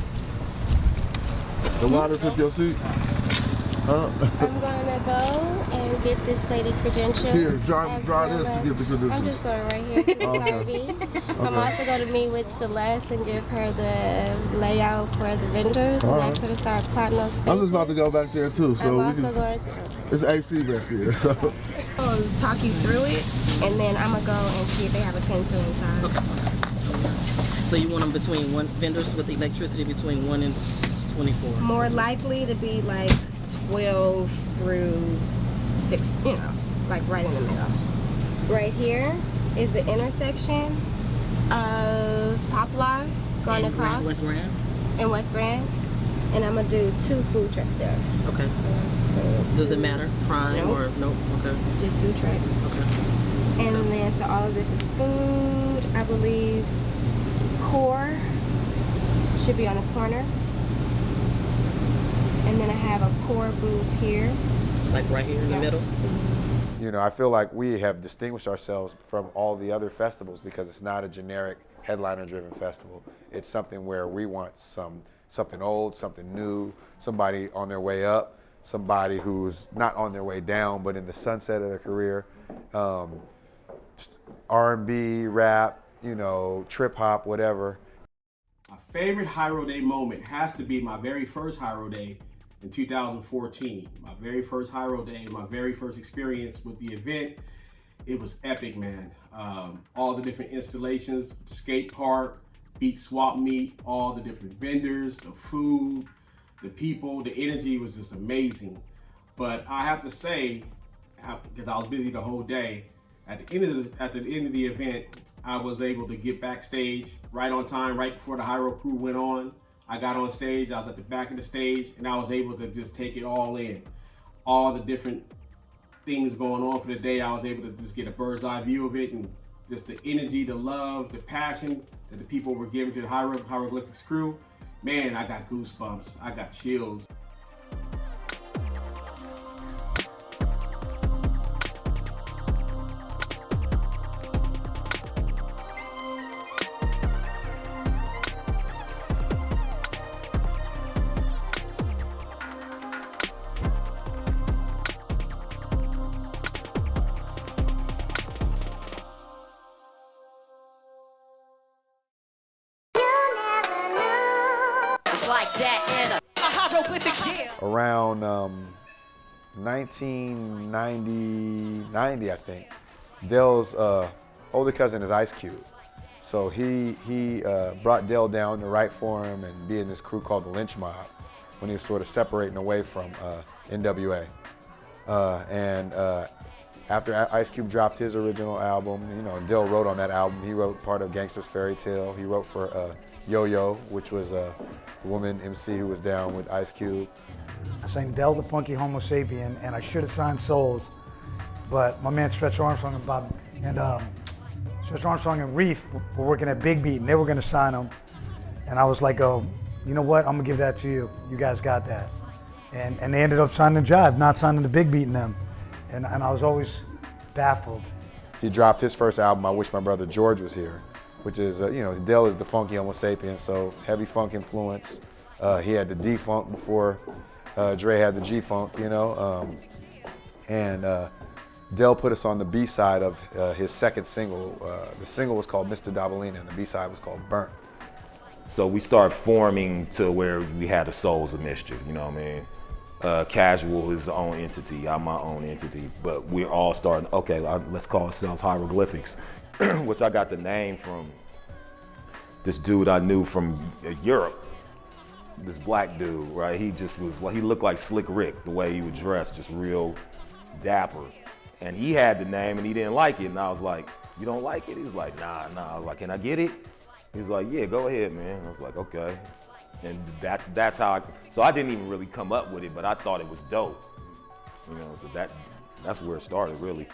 The water took your seat? Huh? I'm going to go and get this lady credentials. Here, drive this to get the credentials. I'm just going right here to the RV. I'm also going to meet with Celeste and give her the layout for the vendors and ask her to start plotting those spaces. I'm just about to go back there too. So I'm also going to. It's AC back there, so. I'll talk you through it, and then I'm going to go and see if they have a pencil inside. Okay. So you want them between vendors with electricity between 1 and 24? More likely to be like 12 through 6, you know, like right in the middle. Right here is the intersection of Poplar going across. West Grand? In West Grand. And I'm going to do 2 food trucks there. Okay. So does it matter? Prime or no? Okay. Just 2 trucks. Okay. And then, so all of this is food, I believe. Core should be on the corner. And then I have a core booth here. Like right here in the middle? You know, I feel like we have distinguished ourselves from all the other festivals because it's not a generic headliner-driven festival. It's something where we want something old, something new, somebody on their way up, somebody who's not on their way down, but in the sunset of their career. R&B, rap, you know, trip hop, whatever. My favorite Hiero Day moment has to be my very first Hiero Day in 2014. My very first Hiero Day, my very first experience with the event. It was epic, man. All the different installations, skate park, beat swap meet, all the different vendors, the food, the people, the energy was just amazing. But I have to say, because I was busy the whole day, at the end of the event, I was able to get backstage right on time, right before the Hiero crew went on. I got on stage, I was at the back of the stage, and I was able to just take it all in. All the different things going on for the day, I was able to just get a bird's eye view of it, and just the energy, the love, the passion that the people were giving to the Hieroglyphics Crew. Man, I got goosebumps, I got chills. Like that and a hieroglyphics, yeah. Around 1990, I think. Dell's older cousin is Ice Cube. So he brought Dell down to write for him and be in this crew called the Lynch Mob when he was sort of separating away from NWA. After Ice Cube dropped his original album, Dell wrote on that album. He wrote part of Gangsta's Fairy Tale. He wrote for Yo-Yo, which was a woman MC who was down with Ice Cube. I sang Del the Funky Homo Sapien, and I should have signed Souls, but my man Stretch Armstrong Stretch Armstrong and Reef were working at Big Beat, and they were gonna sign him. And I was like, oh, you know what? I'm gonna give that to you. You guys got that. And they ended up signing Jive, not signing the Big Beat in them. And I was always baffled. He dropped his first album, I Wish My Brother George Was Here, which is, Del is the funky Homo sapien, so heavy funk influence. He had the D-Funk before Dre had the G-Funk, Del put us on the B-side of his second single. The single was called Mr. Dabalina, and the B-side was called Burnt. So we started forming to where we had the Souls of Mischief, you know what I mean? Casual is his own entity, I'm my own entity, but we're all starting, okay, let's call ourselves Hieroglyphics, which I got the name from this dude I knew from Europe, this black dude, right? He just was, he looked like Slick Rick, the way he would dress, just real dapper. And he had the name and he didn't like it, and I was like, you don't like it? He was like, nah. I was like, can I get it? He's like, yeah, go ahead, man. I was like, okay. And that's how so I didn't even really come up with it, but I thought it was dope. So that's where it started, really.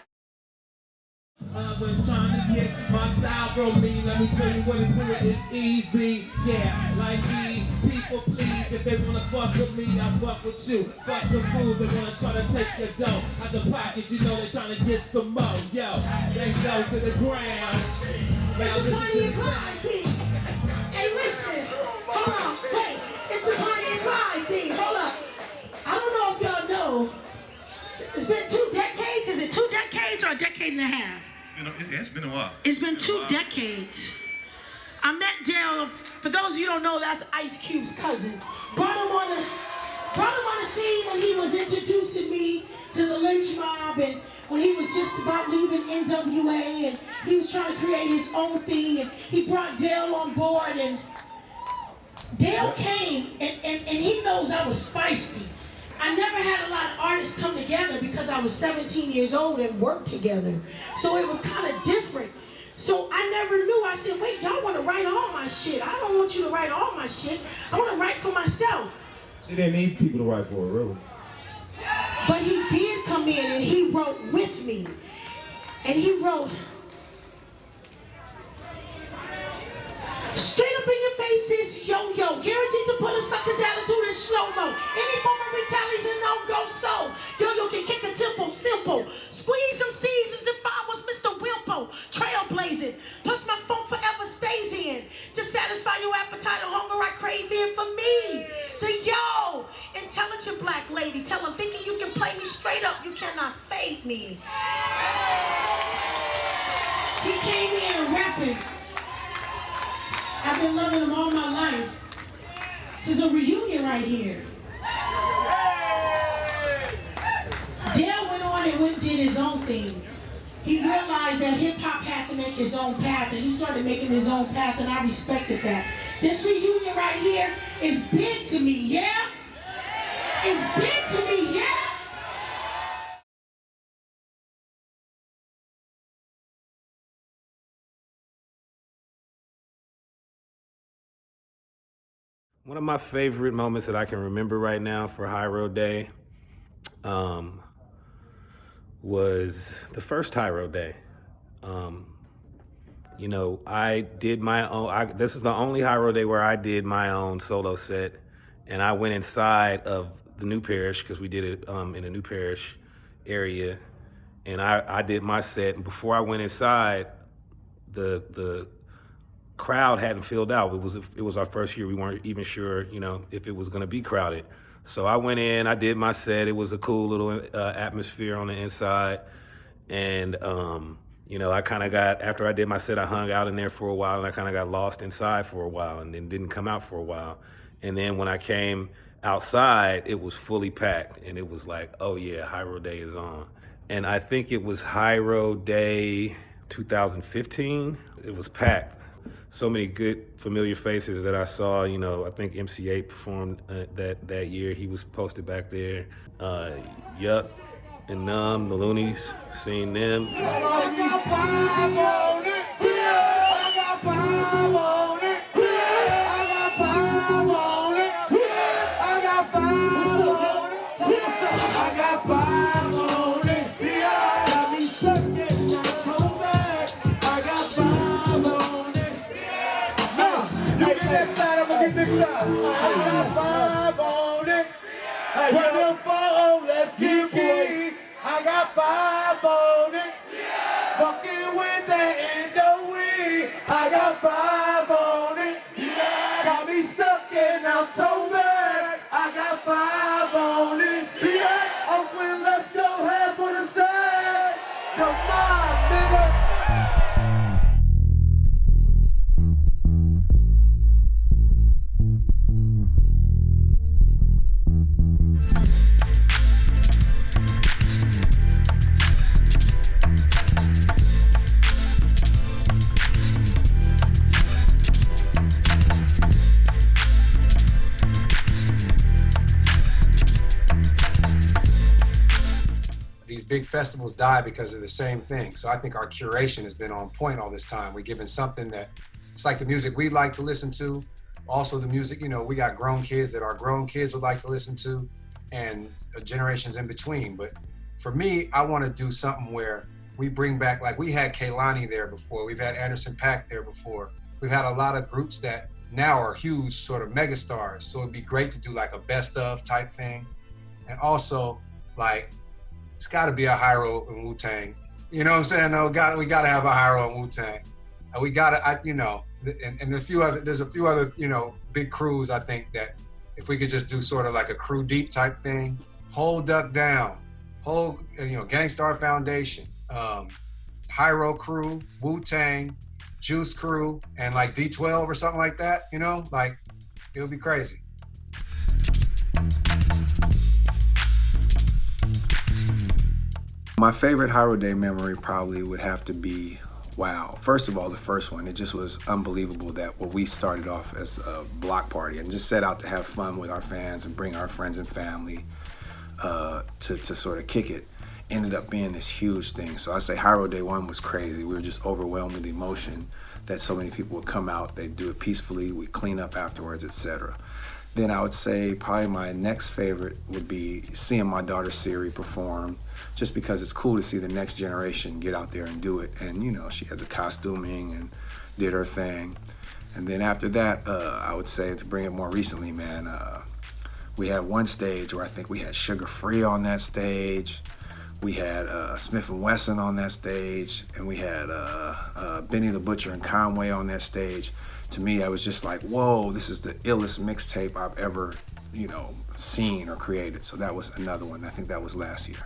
I was trying to get my style from me. Let me show you what to do. It's easy, yeah. Like me, people please. If they wanna fuck with me, I fuck with you. Fuck the fools that wanna try to take your dough out the pocket. They're trying to get some more. Yo, they go to the ground. Now It's the Bonnie and Clyde thing. Hey, listen. Hold on. Wait. It's the Bonnie and Clyde thing. Hold up. I don't know if y'all know. It's been 2 decades. Is it 2 decades or a decade and a half? It's been a while. It's been 2 decades. I met Dale. For those of you who don't know, that's Ice Cube's cousin. Brought him on the scene when he was introducing me to the Lynch Mob, and when he was just about leaving NWA, and he was trying to create his own thing, and he brought Dale on board, and Dale came, and he knows I was feisty. I never had a lot of artists come together because I was 17 years old and worked together. So it was kind of different. So I never knew. I said, wait, y'all want to write all my shit. I don't want you to write all my shit. I want to write for myself. She didn't need people to write for her, really. But he did come in and he wrote with me. And he wrote, straight up in your face is yo-yo, guaranteed to put a sucker's attitude in slow-mo. Any form of retaliation don't go so. Yo-yo can kick a tempo simple. Squeeze some C's as if I was Mr. Wilpo. Trailblazing, plus my phone forever stays in. To satisfy your appetite or hunger I crave in for me. The yo, intelligent black lady. Tell them thinking you can play me straight up, you cannot fade me. He came in rapping. I've been loving him all my life. This is a reunion right here. Dale went on and did his own thing. He realized that hip-hop had to make his own path, and he started making his own path, and I respected that. This reunion right here is big to me, yeah? It's big to me, yeah? One of my favorite moments that I can remember right now for Hiero Day was the first Hiero Day. I did my own, this is the only Hiero Day where I did my own solo set, and I went inside of the New Parish, because we did it in the New Parish area, and I did my set, and before I went inside, the crowd hadn't filled out. It was our first year. We weren't even sure, if it was going to be crowded. So I went in, I did my set. It was a cool little atmosphere on the inside. And, I kind of after I did my set, I hung out in there for a while, and I kind of got lost inside for a while and then didn't come out for a while. And then when I came outside, it was fully packed, and it was like, oh yeah, Hiero Day is on. And I think it was Hiero Day 2015. It was packed. So many good familiar faces that I saw. You know, I think MC8 performed that year. He was posted back there. Yuck and Numb, the Loonies, seen them. Let's get it. I got 5 on it. Fucking with that NWE. I got 5 on it. Got me stuck in October. I got 5 on it. Oakland, let's go half on the side. Come on, nigga. These big festivals die because of the same thing. So I think our curation has been on point all this time. We're giving something that it's like the music we like to listen to. Also the music, you know, we got grown kids that our grown kids would like to listen to, and generations in between. But for me, I want to do something where we bring back, like we had Kehlani there before, we've had Anderson .Paak there before. We've had a lot of groups that now are huge sort of megastars. So it'd be great to do like a best of type thing. And also like, it's got to be a Hiero and Wu-Tang. You know what I'm saying? No, we got to have a Hiero and Wu-Tang. And we got to, you know, and there's a few other, you know, big crews. I think that if we could just do sort of like a crew deep type thing, Hold Duck Down, you know, Gangstar Foundation, Hiero Crew, Wu-Tang, Juice Crew, and like D12 or something like that. You know, like it would be crazy. My favorite Hiero Day memory probably would have to be, wow. First of all, the first one, it just was unbelievable that what we started off as a block party and just set out to have fun with our fans and bring our friends and family to sort of kick it, ended up being this huge thing. So I say Hiero Day 1 was crazy. We were just overwhelmed with emotion that so many people would come out, they'd do it peacefully, we'd clean up afterwards, etc. Then I would say probably my next favorite would be seeing my daughter Siri perform, just because it's cool to see the next generation get out there and do it. And you know, she had the costuming and did her thing. And then after that, I would say to bring it more recently, man, we had one stage where I think we had Sugar Free on that stage. We had Smith & Wesson on that stage, and we had Benny the Butcher and Conway on that stage. To me, I was just like, whoa, this is the illest mixtape I've ever, you know, seen or created. So that was another one. I think that was last year.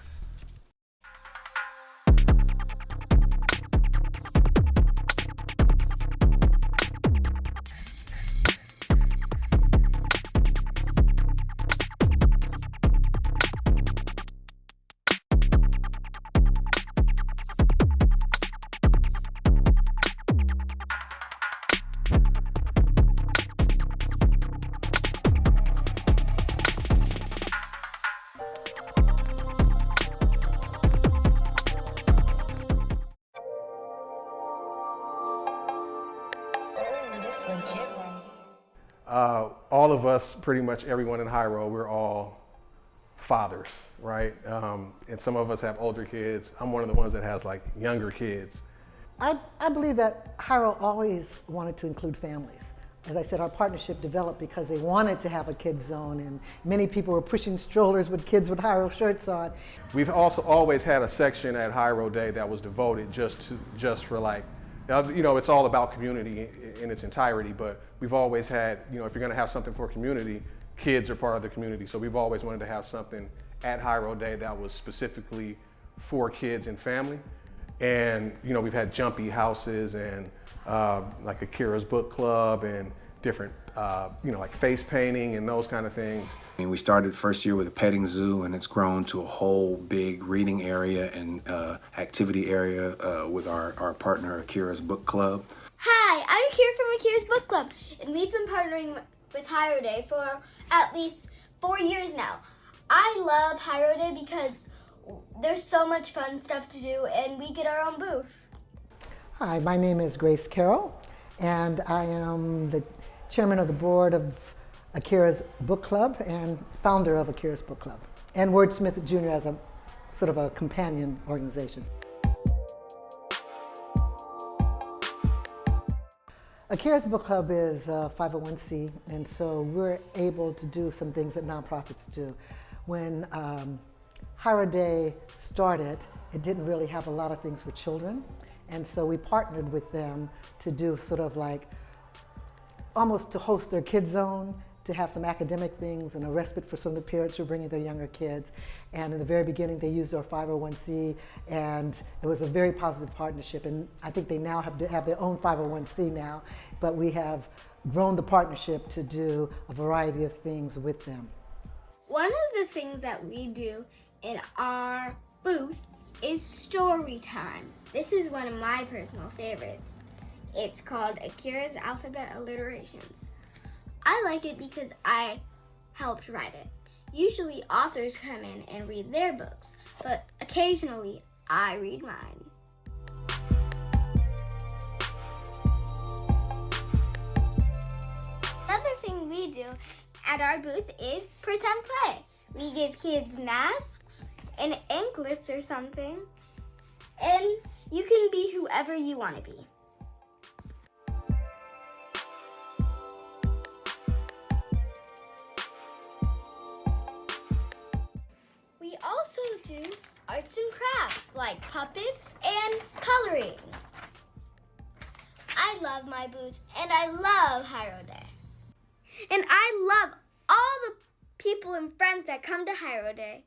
All of us, pretty much everyone in Hiero, we're all fathers, right? And some of us have older kids. I'm one of the ones that has like younger kids. I believe that Hiero always wanted to include families. As I said, our partnership developed because they wanted to have a kids zone, and many people were pushing strollers with kids with Hiero shirts on. We've also always had a section at Hiero Day that was devoted just for like, you know, it's all about community in its entirety, but we've always had, you know, if you're gonna have something for community, kids are part of the community. So we've always wanted to have something at Hiero Day that was specifically for kids and family. And, you know, we've had jumpy houses and like Akira's book club and different like face painting and those kind of things. I mean, we started first year with a petting zoo, and it's grown to a whole big reading area and activity area with our partner Akira's Book Club. Hi, I'm Akira from Akira's Book Club, and we've been partnering with Hiero Day for at least 4 years now. I love Hiero Day because there's so much fun stuff to do, and we get our own booth. Hi, my name is Grace Carroll, and I am the chairman of the board of Akira's Book Club and founder of Akira's Book Club, and Wordsmith Jr. as a sort of a companion organization. Akira's Book Club is a 501c, and so we're able to do some things that nonprofits do. When Hiero Day started, it didn't really have a lot of things for children, and so we partnered with them to do sort of like almost to host their kids zone, to have some academic things and a respite for some of the parents who are bringing their younger kids. And in the very beginning, they used our 501c, and it was a very positive partnership. And I think they now have their own 501c now, but we have grown the partnership to do a variety of things with them. One of the things that we do in our booth is story time. This is one of my personal favorites. It's called Akira's Alphabet Alliterations. I like it because I helped write it. Usually authors come in and read their books, but occasionally I read mine. Another thing we do at our booth is pretend play. We give kids masks and anklets or something, and you can be whoever you want to be. We also do arts and crafts like puppets and coloring. I love my booth, and I love Hiero Day. And I love all the people and friends that come to Hiero Day.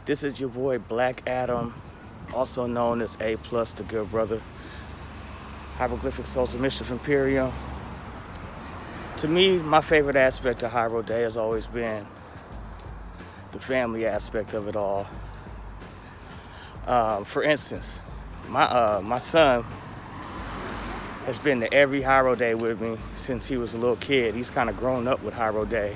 This is your boy Black Adam, also known as A+, the Good Brother. Hieroglyphics Souls of Mischief Imperium. To me, my favorite aspect of Hiero Day has always been the family aspect of it all. For instance, my son has been to every Hiero Day with me since he was a little kid. He's kind of grown up with Hiero Day.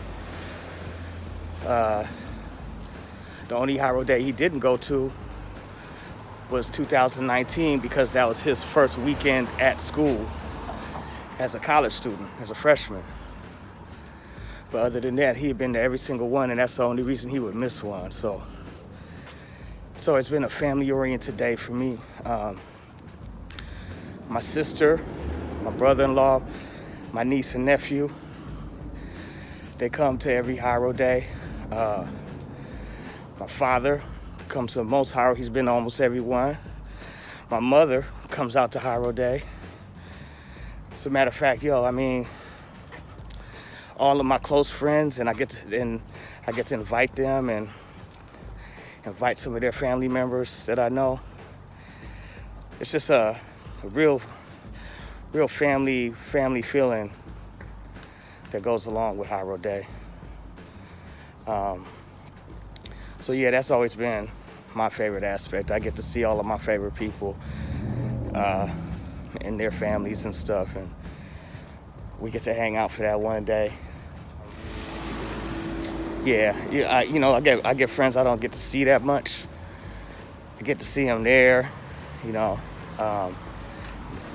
The only Hiero Day he didn't go to was 2019 because that was his first weekend at school as a college student, as a freshman. But other than that, he had been to every single one, and that's the only reason he would miss one. So it's been a family-oriented day for me. My sister, my brother-in-law, my niece and nephew, they come to every Hiero Day. My father comes to most Hiero. He's been to almost every one. My mother comes out to Hiero Day. As a matter of fact, all of my close friends, and I get to invite them and invite some of their family members that I know. It's just a real family feeling that goes along with Hiero Day. So yeah, that's always been my favorite aspect. I get to see all of my favorite people and their families and stuff, and we get to hang out for that one day. I get friends I don't get to see that much. I get to see them there,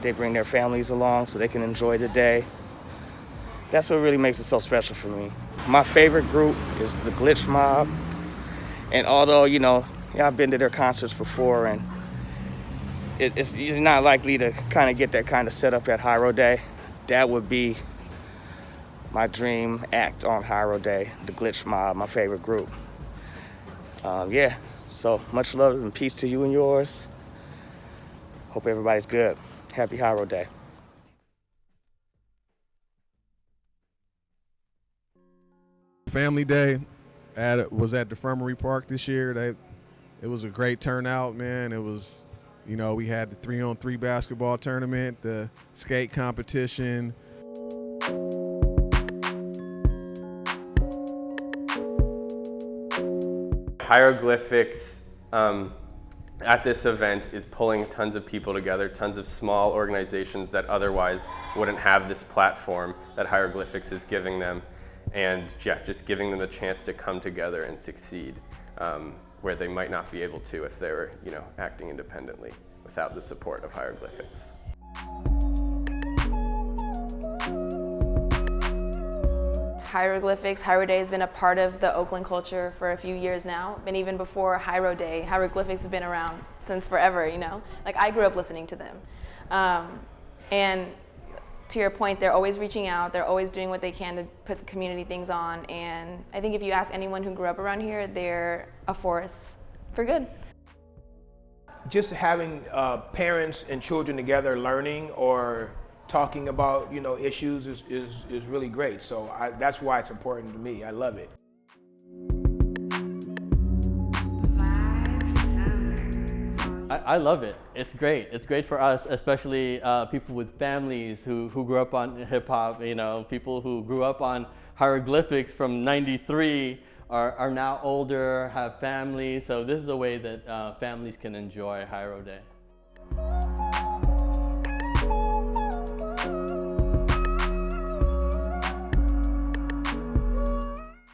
they bring their families along so they can enjoy the day. That's what really makes it so special for me. My favorite group is the Glitch Mob. And although, I've been to their concerts before, and you're not likely to kind of get that kind of setup at Hiero Day. That would be my dream act on Hiero Day, the Glitch Mob, my favorite group. So much love and peace to you and yours. Hope everybody's good. Happy Hiero Day. Family Day was at the Infirmary Park this year. It was a great turnout, man. It was, we had the 3-on-3 basketball tournament, the skate competition. Hieroglyphics at this event is pulling tons of people together, tons of small organizations that otherwise wouldn't have this platform that Hieroglyphics is giving them. And just giving them the chance to come together and succeed where they might not be able to if they were, acting independently without the support of Hieroglyphics. Hieroglyphics, Hiero Day has been a part of the Oakland culture for a few years now. And even before Hiero Day, Hieroglyphics have been around since forever, Like I grew up listening to them. And to your point, they're always reaching out. They're always doing what they can to put community things on. And I think if you ask anyone who grew up around here, they're a force for good. Just having parents and children together learning or talking about issues is really great. So that's why it's important to me. I love it. I love it. It's great. It's great for us, especially people with families who grew up on hip hop. People who grew up on Hieroglyphics from '93 are now older, have families. So this is a way that families can enjoy Hiero Day.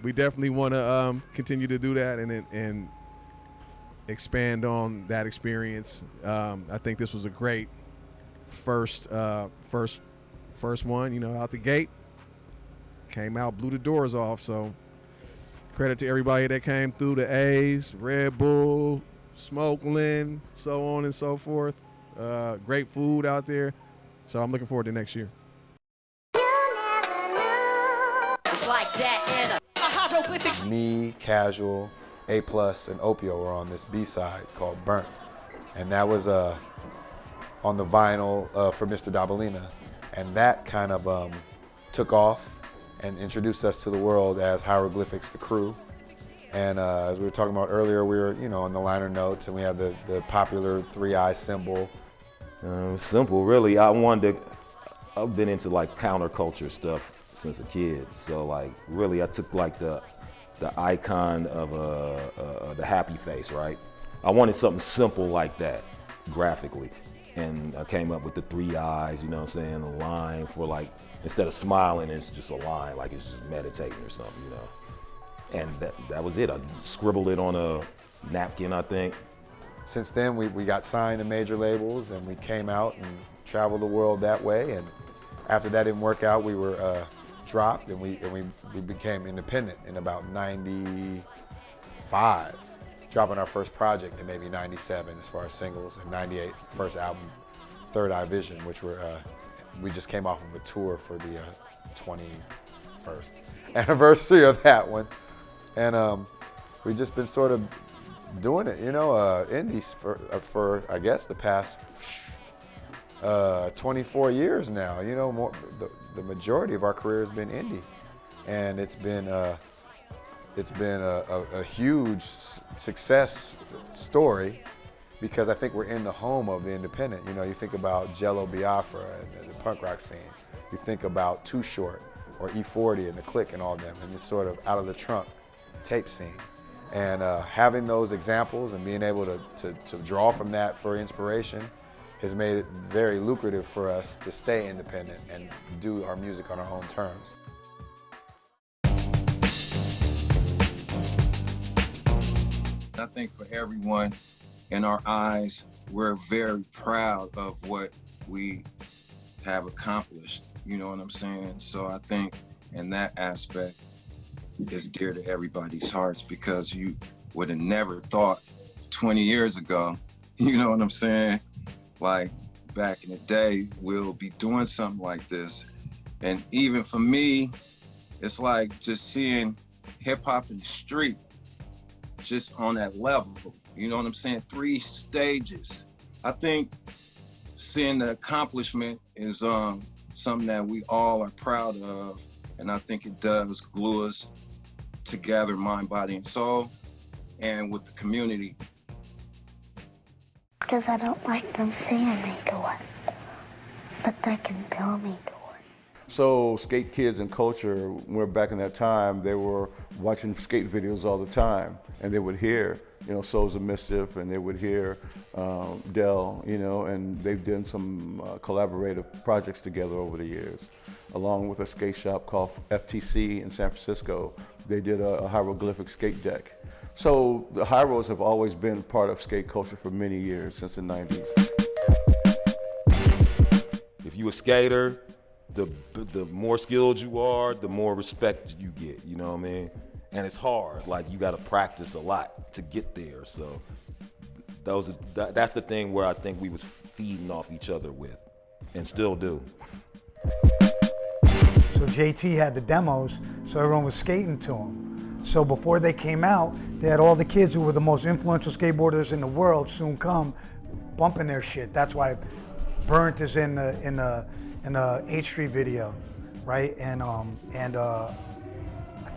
We definitely want to continue to do that and expand on that experience. I think this was a great first one, out the gate. Came out, blew the doors off. So credit to everybody that came through, the A's, Red Bull, Smokeland, so on and so forth. Great food out there. So I'm looking forward to next year. It's like that in a hieroglyphics. Me, Casual, A+, and Opio were on this B-side called Burnt. And that was on the vinyl for Mr. Dabalina. And that kind of took off and introduced us to the world as Hieroglyphics, the crew. And as we were talking about earlier, we were, on the liner notes, and we had the popular 3-eye symbol. Simple, really. I've been into like counterculture stuff since a kid. So really I took the icon of the happy face, right? I wanted something simple like that, graphically. And I came up with the 3 eyes, a line for instead of smiling, it's just a line, like it's just meditating or something, And that was it. I scribbled it on a napkin, I think. Since then, we got signed to major labels, and we came out and traveled the world that way. And after that didn't work out, we were dropped, and we became independent in about '95, dropping our first project in maybe '97 as far as singles, and '98 first album, Third Eye Vision, which we just came off of a tour for the 21st anniversary of that one, and we've just been sort of doing it, indies for I guess the past 24 years now. The majority of our career has been indie, and it's been a huge success story because I think we're in the home of the independent. You think about Jello Biafra and the punk rock scene. You think about Too Short. or E40 and the Click and all them, and it's sort of out of the trunk tape scene. And having those examples and being able to draw from that for inspiration has made it very lucrative for us to stay independent and do our music on our own terms. I think for everyone, in our eyes, we're very proud of what we have accomplished, you know what I'm saying? So I think in that aspect, it's dear to everybody's hearts, because you would have never thought 20 years ago, you know what I'm saying? Like back in the day, we'll be doing something like this. And even for me, it's like just seeing hip hop in the street, just on that level, you know what I'm saying? 3 stages. I think seeing the accomplishment is something that we all are proud of, and I think it does glue us together, mind, body, and soul, and with the community. Because I don't like them seeing me do it, but they can tell me do it. So skate kids and culture, we're back in that time, they were watching skate videos all the time, and they would hear, you know, Souls of Mischief, and they would hear Del, you know, and they've done some collaborative projects together over the years. Along with a skate shop called FTC in San Francisco, they did a hieroglyphic skate deck. So the Hieros have always been part of skate culture for many years, since the 90s. If you a skater, the more skilled you are, the more respect you get, you know what I mean? And it's hard, like you gotta practice a lot to get there. So that's the thing where I think we was feeding off each other with, and still do. So JT had the demos, so everyone was skating to them. So before they came out, they had all the kids who were the most influential skateboarders in the world soon come bumping their shit. That's why Burnt is in the H Street video, right? And I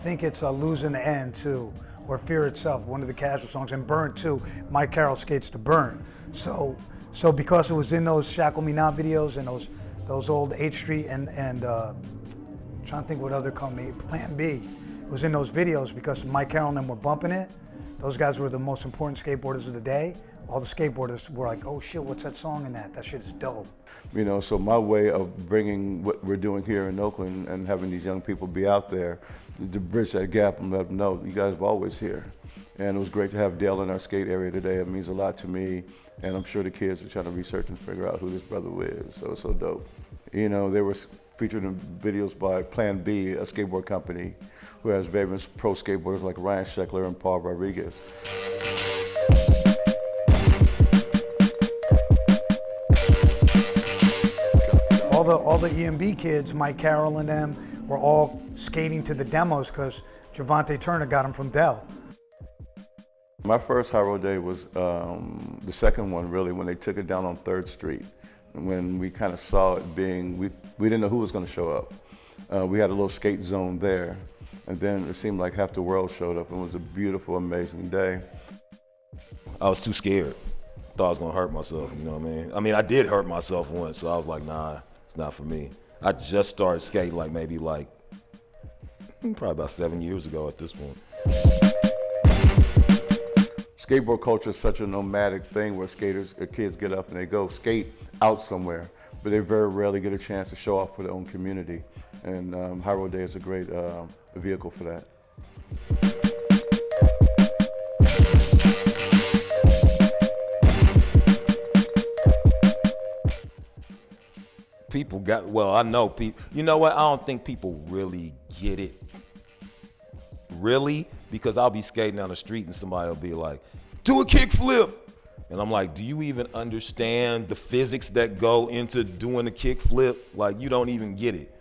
think it's Losing the End too, or Fear Itself, one of the Casual songs, and Burnt too. Mike Carroll skates to Burnt. So because it was in those Shackle Me Not videos and those old H Street and trying to think what other company, Plan B, it was in those videos because Mike Carroll and them were bumping it. Those guys were the most important skateboarders of the day. All the skateboarders were like, oh shit, what's that song in that? That shit is dope. You know, so my way of bringing what we're doing here in Oakland and having these young people be out there to bridge that gap and let them know you guys are always here. And it was great to have Dale in our skate area today. It means a lot to me. And I'm sure the kids are trying to research and figure out who this brother is. So it's so dope. You know, they were featured in videos by Plan B, a skateboard company, who has famous pro skateboarders like Ryan Sheckler and Paul Rodriguez. All the EMB kids, Mike Carroll and them, were all skating to the demos because Javante Turner got them from Dell. My first Hiero Day was the second one, really, when they took it down on 3rd Street. When we kind of saw it being, we didn't know who was going to show up. We had a little skate zone there, and then it seemed like half the world showed up. It was a beautiful, amazing day. I was too scared. Thought I was going to hurt myself, you know what I mean? I mean, I did hurt myself once, so I was like, nah, it's not for me. I just started skating probably about 7 years ago at this point. Skateboard culture is such a nomadic thing where kids get up and they go skate out somewhere, but they very rarely get a chance to show off for their own community. And Hiero Day is a great vehicle for that. I know people, you know what? I don't think people really get it. Really? Because I'll be skating down the street and somebody will be like, do a kick flip. And I'm like, do you even understand the physics that go into doing a kick flip? Like, you don't even get it.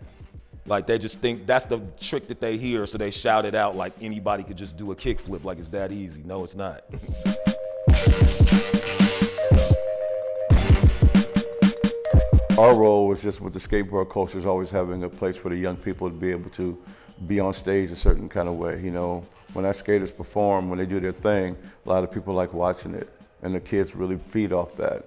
Like, they just think that's the trick that they hear, so they shout it out like anybody could just do a kick flip, like it's that easy. No, it's not. Our role was just with the skateboard culture is always having a place for the young people to be able to be on stage a certain kind of way. You know, when our skaters perform, when they do their thing, a lot of people like watching it, and the kids really feed off that.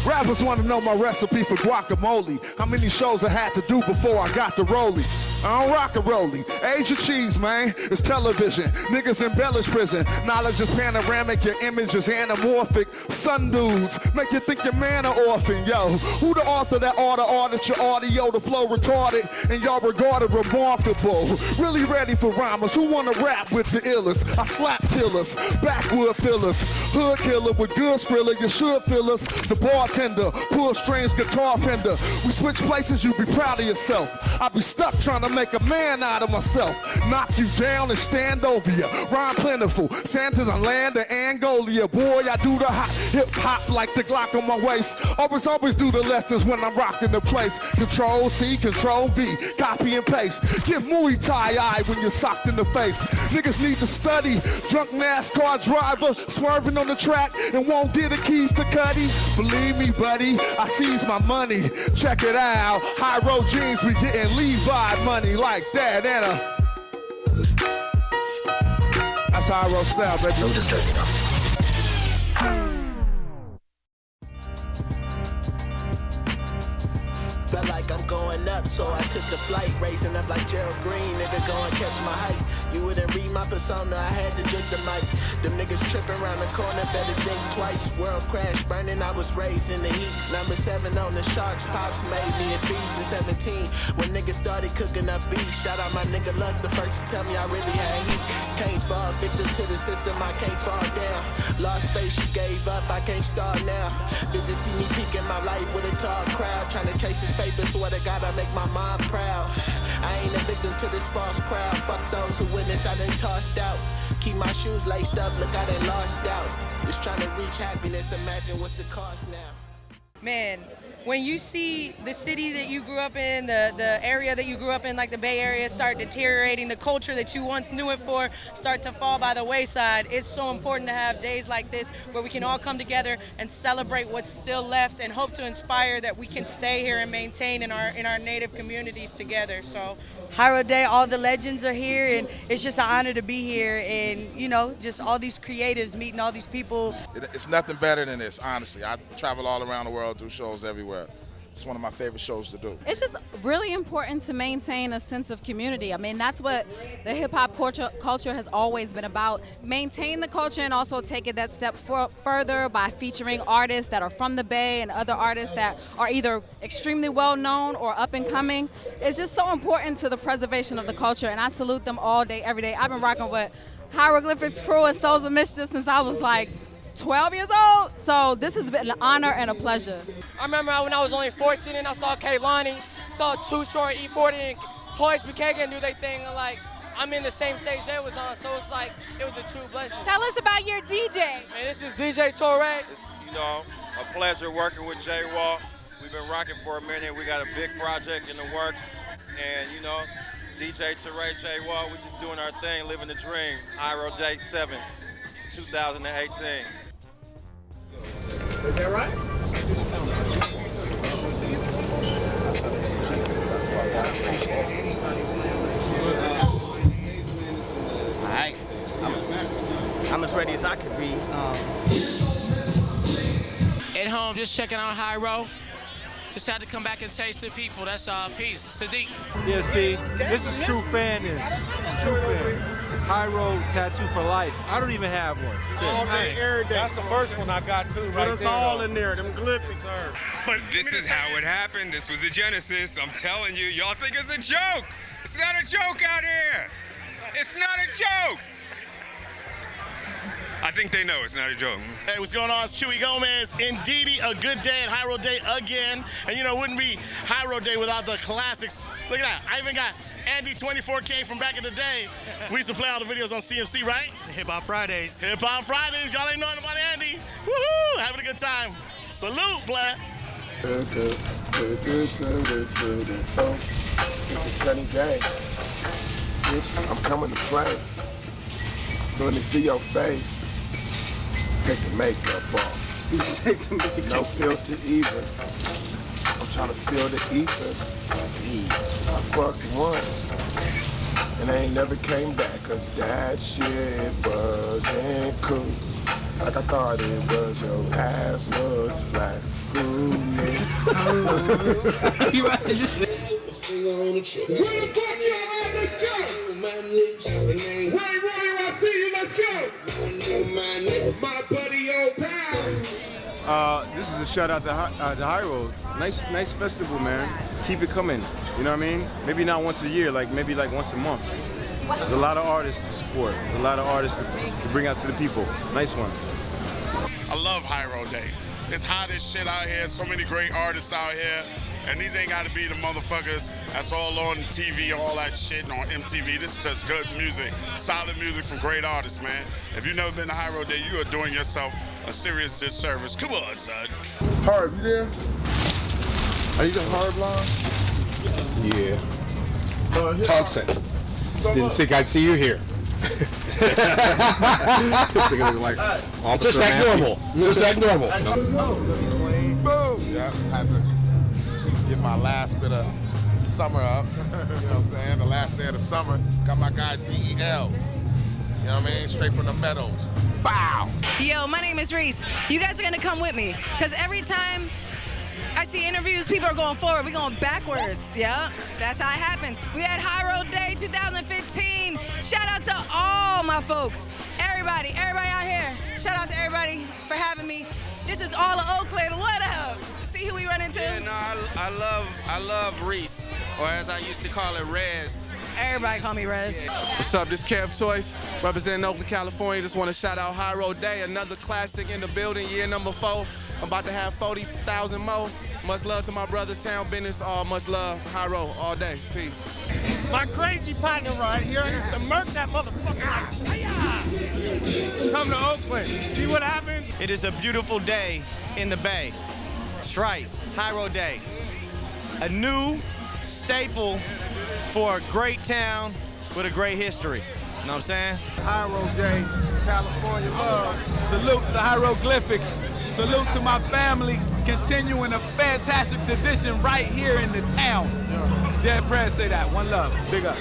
Rappers want to know my recipe for guacamole. How many shows I had to do before I got the rollie. I don't rock and rollie. Age of cheese, man. It's television. Niggas embellish prison. Knowledge is panoramic. Your image is anamorphic. Sun dudes make you think your man an orphan. Yo, who the author that audit your audio? The flow retarded and y'all regarded remarkable. Really ready for rhymers. Who want to rap with the illest? I slap killers, backwood fillers, hood killer with good skrilla. You should feel us. The bartender, pull strings, guitar fender. We switch places. You be proud of yourself. I be stuck trying to make a man out of myself. Knock you down and stand over you. Rhyme plentiful. Santa's on land of Angolia. Boy, I do the hot hip hop like the Glock on my waist. Always do the lessons when I'm rocking the place. Control C, Control V, copy and paste. Give Muay Thai eye when you're socked in the face. Niggas need to study. Drunk NASCAR driver swerving on the track and won't get the keys to Cuddy. Believe me, buddy, I seize my money. Check it out. High road jeans, we getting Levi money like that, and that's how I roll style, baby. No disturbing. Felt like I'm going up, so I took the flight, raising up like Gerald Green, nigga, go and catch my height. You wouldn't read my persona, I had to drink the mic. Them niggas tripping around the corner, better think twice. World crash burning, I was raised in the heat. Number 7 on the Sharks, Pops made me a beast in 17. When niggas started cooking up beef, shout out my nigga Luck, the first to tell me I really had heat. Can't fall victim to the system, I can't fall down. Lost face, you gave up, I can't start now. Visit see me peeking my light with a tall crowd, trying to chase this paper, swear to God I make my mom proud. I ain't a victim to this false crowd, fuck those who witness I done tossed out. Keep my shoes laced up, look I done lost out. Just trying to reach happiness, imagine what's the cost now. Man, when you see the city that you grew up in, the area that you grew up in, like the Bay Area, start deteriorating, the culture that you once knew it for start to fall by the wayside, it's so important to have days like this where we can all come together and celebrate what's still left and hope to inspire that we can stay here and maintain in our native communities together. So Hiero Day, all the legends are here, and it's just an honor to be here, and you know, just all these creatives meeting all these people. It's nothing better than this, honestly. I travel all around the world, do shows everywhere. It's one of my favorite shows to do. It's just really important to maintain a sense of community. I mean, that's what the hip-hop culture has always been about. Maintain the culture and also take it that step further by featuring artists that are from the Bay and other artists that are either extremely well-known or up-and-coming. It's just so important to the preservation of the culture, and I salute them all day, every day. I've been rocking with Hieroglyphics Crew and Souls of Mischief since I was like 12 years old, so this has been an honor and a pleasure. I remember when I was only 14 and I saw Kaylani, saw Too Short, E40, and Horace McKagan do their thing, and like, I'm in the same stage they was on, so it's like, it was a true blessing. Tell us about your DJ. Man, this is DJ Torre. It's, you know, a pleasure working with Jay Wall. We've been rocking for a minute. We got a big project in the works, and you know, DJ Torre, Jay Wall, we just doing our thing, living the dream. Hiero Day 7, 2018. Is that right? All right, I'm as ready as I could be. At home, just checking out Hiero. Just had to come back and taste the people. That's peace. Sadiq. Yeah, see, this is true fandom. True fan. Hiero tattoo for life. I don't even have one. All day, every day. That's the first one I got too, right there. But it's all in there, them glyphics, sir. But this is how it happened. This was the genesis. I'm telling you, y'all think it's a joke. It's not a joke out here. It's not a joke. I think they know it's not a joke. Hey, what's going on? It's Chewy Gomez. Indeedy, a good day at Hiero Day again. And you know, it wouldn't be Hiero Day without the classics. Look at that. I even got Andy 24K from back in the day. We used to play all the videos on CMC, right? Hip Hop Fridays. Hip Hop Fridays. Y'all ain't knowing about Andy. Woohoo! Having a good time. Salute, player. It's a sunny day. Bitch, I'm coming to play. So when they see your face, take the makeup off. Take the makeup no filter either. I'm trying to feel the ether. I fucked once, and I ain't never came back, cause that shit wasn't cool. Like I thought it was, your ass was flat. Ooh, You right, just finger on the trigger. Where the fuck y'all at? Let's go. My lips, my name. Wait, I see you. Let's go. My name, my buddy, old pal. This is a shout out to Hiero. Nice festival, man. Keep it coming. You know what I mean? Maybe not once a year, maybe once a month. There's a lot of artists to support. There's a lot of artists to bring out to the people. Nice one. I love Hiero Day. It's hot as shit out here. So many great artists out here. And these ain't got to be the motherfuckers that's all on TV, all that shit, and on MTV. This is just good music, solid music from great artists, man. If you've never been to Hiero Day, you are doing yourself a serious disservice. Come on, son. Harv, you there? Are you just Harv line? Yeah. Thompson. Didn't think I'd see you here. Just act normal. Just act normal. Boom! Yeah, had to get my last bit of summer up. You know what I'm saying? The last day of the summer. Got my guy DEL. You know what I mean? Straight from the meadows. Bow! Yo, my name is Reese. You guys are gonna come with me, because every time I see interviews, people are going forward, we're going backwards. Yeah, that's how it happens. We had Hiero Day 2015. Shout out to all my folks. Everybody out here. Shout out to everybody for having me. This is all of Oakland. What up? See who we run into? Yeah, no, I love Reese, or as I used to call it, Rez. Everybody call me Rez. What's up, this Kev Choice, representing Oakland, California. Just want to shout out Hiero Day, another classic in the building, year number 4. I'm about to have 40,000 more. Much love to my brothers, town business, much love, Hiero, all day, peace. My crazy partner right here, I used to murk that motherfucker like, come to Oakland. See what happens? It is a beautiful day in the Bay. That's right, Hiero Day. A new staple for a great town with a great history. You know what I'm saying? Hiero Day, California love. Salute to Hieroglyphics. Salute to my family, continuing a fantastic tradition right here in the town. Dead prayers say that. One love. Big up.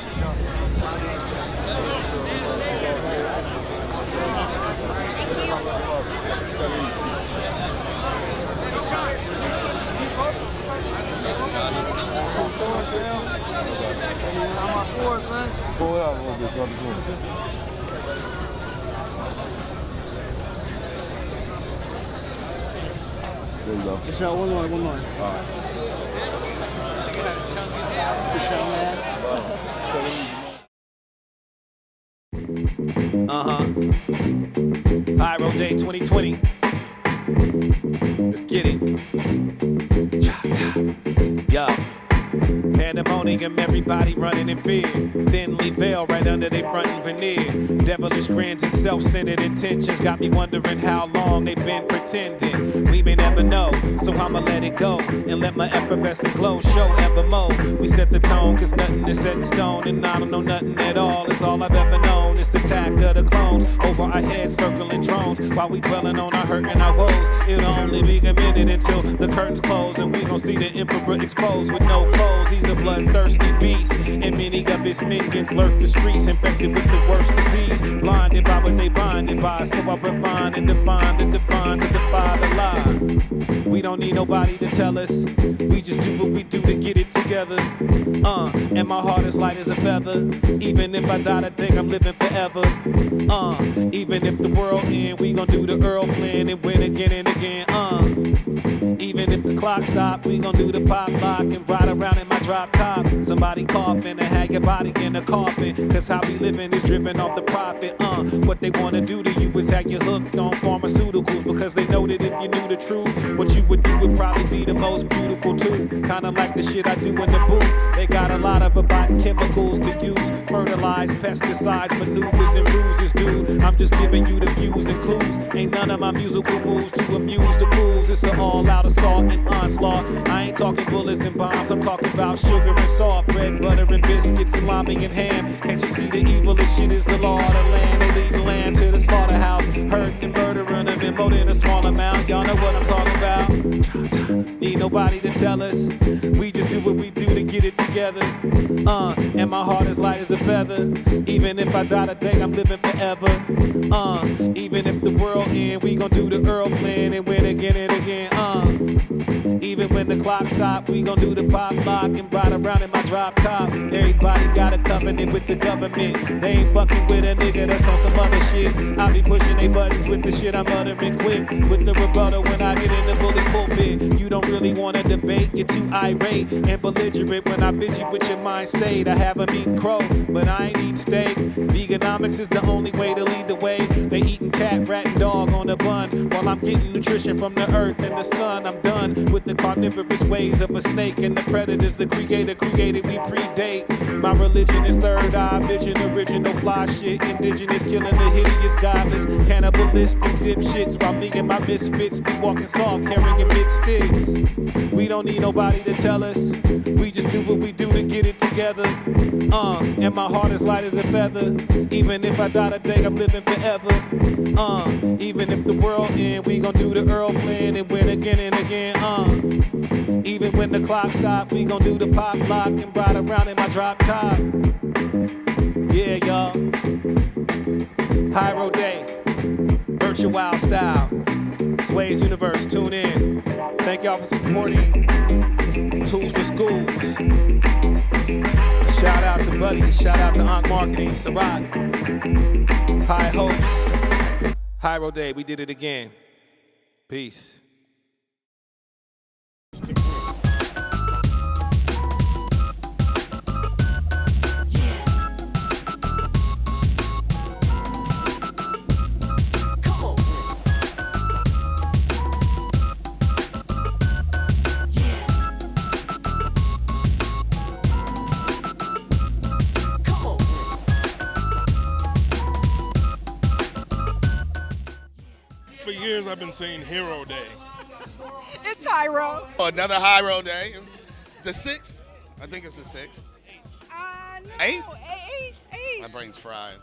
Pull it out a little bit, so there you go. Just out one more. All right. Hiero Day 2020. Let's get it. Yo. Pandemonium, everybody running in fear. Thinly veiled right under they frontin' veneer. Devilish grins and self-centered intentions got me wondering how long they've been pretending. We may never know, so I'ma let it go and let my effervescent glow show evermore. We set the tone, cause nothing is set in stone, and I don't know nothing at all. It's all I've ever known. It's attack of the clones over our heads, circling drones while we dwelling on our hurt and our woes. It'll only be a minute until the curtains close, and we gon' see the emperor exposed with no clothes. He's a bloodthirsty beast, and many of his minions lurk the streets, infected with the worst disease, blinded by what they blinded by. So I refine and define the divine to defy the lie. We don't need nobody to tell us, we just do what we do to get it together. And my heart is light as a feather. Even if I die today, I'm living forever. Even if the world end, we gon' do the Earl plan and win again and again. Even if the clock stop, we gon' do the pop lock and ride around in my drop top. Somebody coughing and have your body in a coffin, cause how we living is driven off the profit. What they wanna do to you is have you hooked on pharmaceuticals, because they know that if you knew the truth, what you would do would probably be the most beautiful too. Kinda like the shit I do in the booth. They got a lot of abiding chemicals to use, fertilize, pesticides, maneuvers and bruises, dude. I'm just giving you the views and clues. Ain't none of my musical moves to amuse the fools. It's an all-out assault and onslaught. I ain't talking bullets and bombs, I'm talking about sugar and salt, bread, butter and biscuits, salami and ham. Can't you see the evil? This shit is the law of the land. They lead the lamb to the slaughterhouse, hurting and murdering them in more than a small amount. Y'all know what I'm talking about. Need no nobody to tell us. We just do what we do to get it together. And my heart is light as a feather. Even if I die today, I'm living forever. Even if the world end, we gon' do the Earl plan and win again and again. Even when the clock stop, we gon' do the pop lock and ride around in my drop top. Everybody got a covenant with the government. They ain't fucking with a nigga that's on some other shit. I be pushing they buttons with the shit I'm uttering quick. With the rebuttal when I get in the bullet pulpit. You don't really wanna debate, you're too irate and belligerent when I bitch you with your mind state. I haven't eaten crow, but I ain't eating steak. Veganomics is the only way to lead the way. They eating cat, rat, and dog on the bun while I'm getting nutrition from the earth and the sun. I'm done with the carnivorous ways of a snake and the predators the creator created, we predate. My religion is third eye vision, original fly shit, indigenous, killing the hideous, godless, cannibalistic dipshits, while me and my misfits be walking soft, carrying big sticks. We don't need nobody to tell us, we just do what we do to get it together. And my heart is light as a feather. Even if I die today, I'm living forever. Even if the world end, we gon' do the Earl plan and win again and again. Even when the clock stop, we gon' do the pop lock and ride around in my drop top. Yeah, y'all. Hiero Day, virtual style. Sway's Universe, tune in. Thank y'all for supporting Tools for Schools. Shout out to Buddy, shout out to Ankh Marketing, Sarat, High Hopes. Hiero Day, we did it again. Peace. For years I've been saying Hiero Day. It's Hiero. Another Hiero Day. It's the 6th. I think it's the 6th. No, 8th? 8. My brain's fried.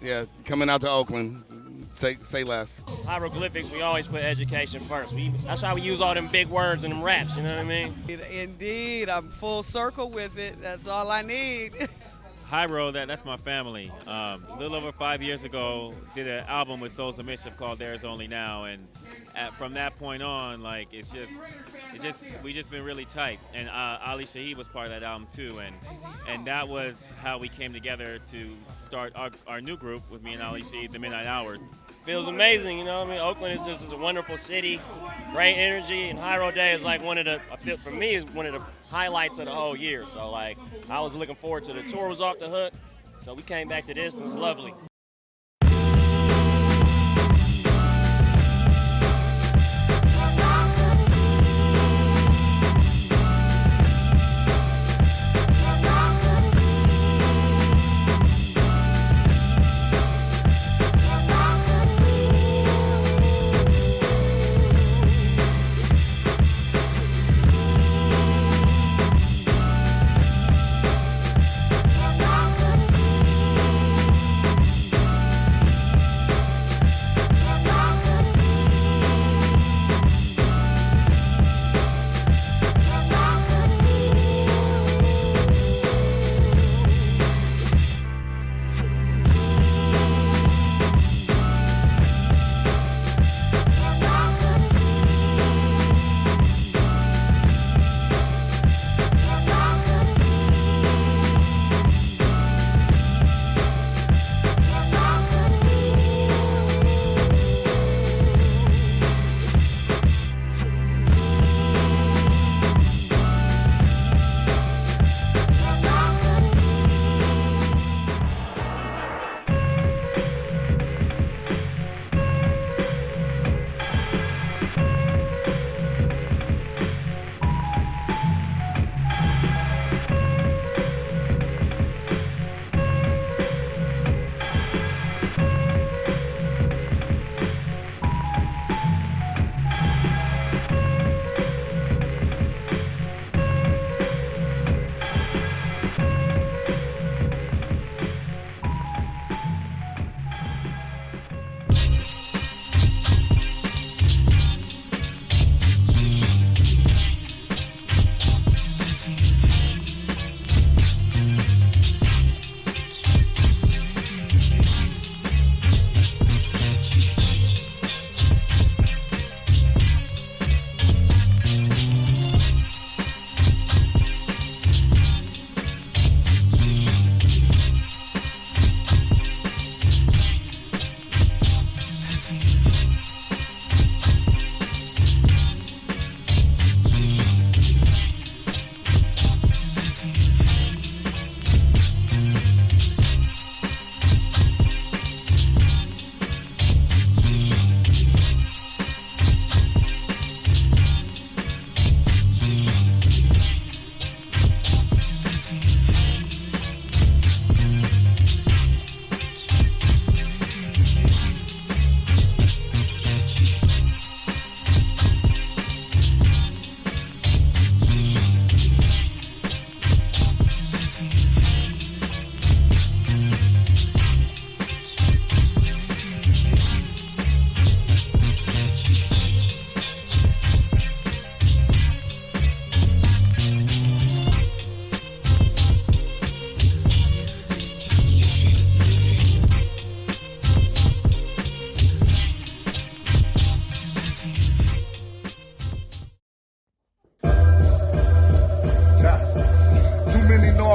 Yeah, coming out to Oakland. Say less. Hieroglyphics, we always put education first. That's why we use all them big words and them raps, you know what I mean? Indeed, I'm full circle with it. That's all I need. Hiero, that's my family. A little over 5 years ago, did an album with Souls of Mischief called There's Only Now, and from that point on, like we just been really tight. And Ali Shaheed was part of that album too, and that was how we came together to start our new group with me and Ali Shaheed, the Midnight Hour. Feels amazing, you know what I mean? Oakland is just a wonderful city, great energy, and Hiero Day is like for me, is one of the highlights of the whole year. So like, I was looking forward to the tour was off the hook, so we came back to this, and it's lovely.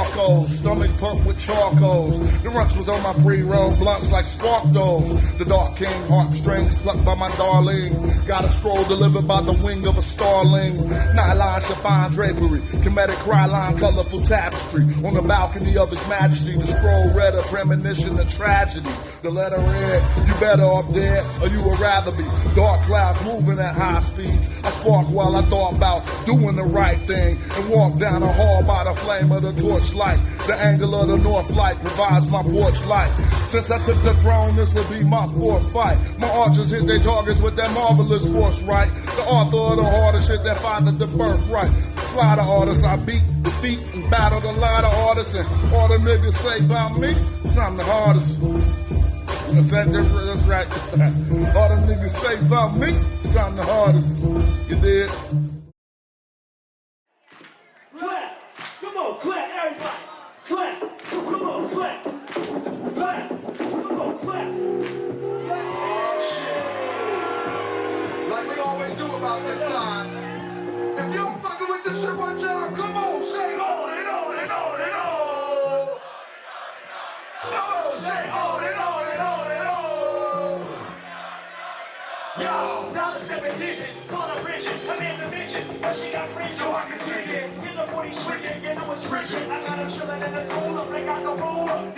Marcos, stomach pumped with charcoals. The runts was on my pre-roll, blunts like sparkles. The dark king, heartstrings plucked by my darling. Got a scroll delivered by the wing of a starling. Nylon chiffon drapery, comedic cryline, colorful tapestry. On the balcony of His Majesty, the scroll read a premonition of tragedy. The letter read, you better up there, or you would rather be. Dark clouds moving at high speeds. I sparked while I thought about doing the right thing, and walked down the hall by the flame of the torchlight. The angle of the north light provides my porch light. Since I took the throne, this will be my fourth fight. My archers hit their targets with that marvelous force, right? The author of the hardest shit that fathered the birthright. Fly the artists, I beat, defeat, and battle the line of artists, and all the niggas say about me, I'm the hardest. That's right. All the niggas say about me, I'm the hardest. You did? Clap! Come on, clap, everybody! Clap! Come on, clap! Clap! Come on, clap! Oh, shit. Like we always do about this time. If you don't fucking with this shit one time, come on, say on and on and on and on. Come on, say on and on and on and on. Yo, dollar 7 digits, call her Bridget, a man's a bitchin', but she got friends so I can take it. Here's a 40 swinging, yeah, no, it's Richard. I got him chillin' in the cooler, break out the roller. Damn,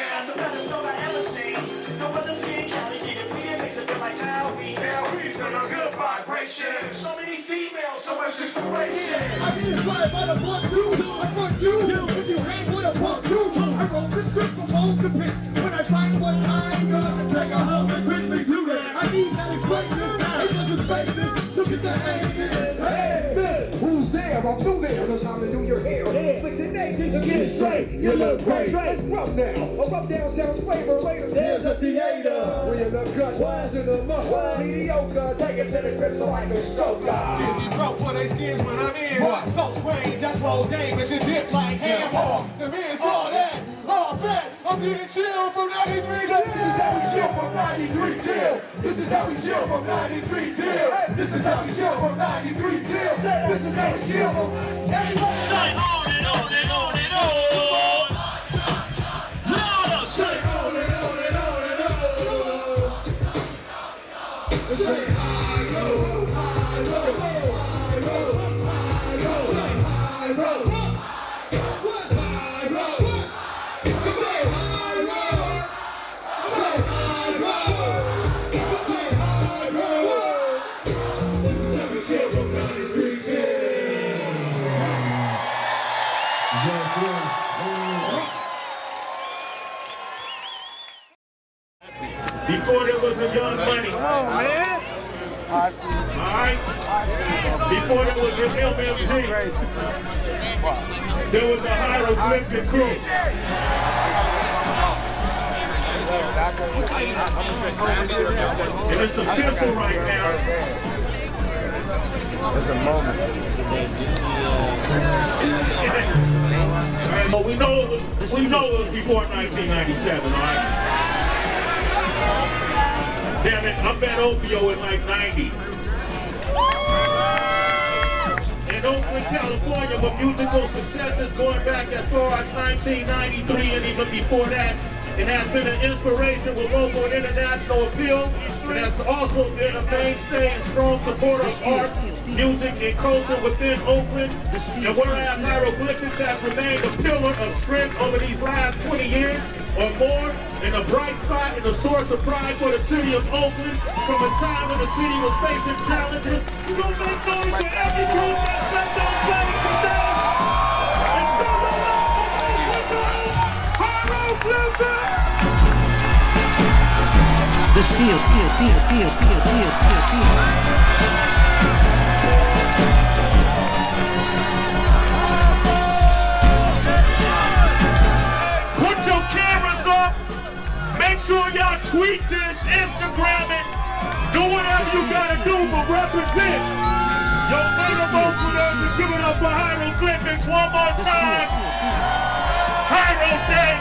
that's the better soda I ever seen. No other skin Cali get it, we it makes it feel like now we feel a good vibration. So many females, so much inspiration. I get inspired by the blunt too, I front you. If you hang with a punk you, I roll this trip from home to pick. When I find what I'm gonna take a home and quickly do that. I need not explain this, it doesn't fake this, so get the aim. Hey, miss, who's there? I'm through there. No time to do your hair. Fix it naked, just get it straight. You look great. Let's rub now. A rub down sounds flavor later. There's a theater. We in the gut, wise in the mud. Mediocre, take it to the grip so I can stroke ya. Disney broke for they skins when I'm in. Coach Wayne, just roll game, but you dip like handball. The man's all that, all fat. I'm getting chill from 93 till. This is how we chill from 93 till. This is how we chill from 93 till. This is how we chill from 93 till. This is how we chill from. Everybody say on and on and on and on. Louder, say on and on and on and on. Say high road, high road, high road, high road, say high road. What high road? Say high road. Say high road. Say high road. This is how we chill from 93 till. Before there was a Young Money. Come on, man. Alright? Before there was an MMG. There was a Hieroglyphics Crew. And it's official right now. It's a moment. Well, we know it was before 1997, all right? Damn it, I bet Opio in like 90. In Oakland, California, with musical successes going back as far as 1993 and even before that. It has been an inspiration with local and international appeal. It has also been a mainstay and strong supporter of art, music, and culture within Oakland. And whereas Hieroglyphics has remained a pillar of strength over these last 20 years or more, and a bright spot and a source of pride for the city of Oakland from a time when the city was facing challenges, we're going to make noise for every group that stepped on stage today. And show them Hieroglyphics! The steel. Put your cameras up. Make sure y'all tweet this, Instagram it. Do whatever you gotta do, but represent. Yo, native Oaklanders and give it up for Hieroglyphics one more time. Hiero Day.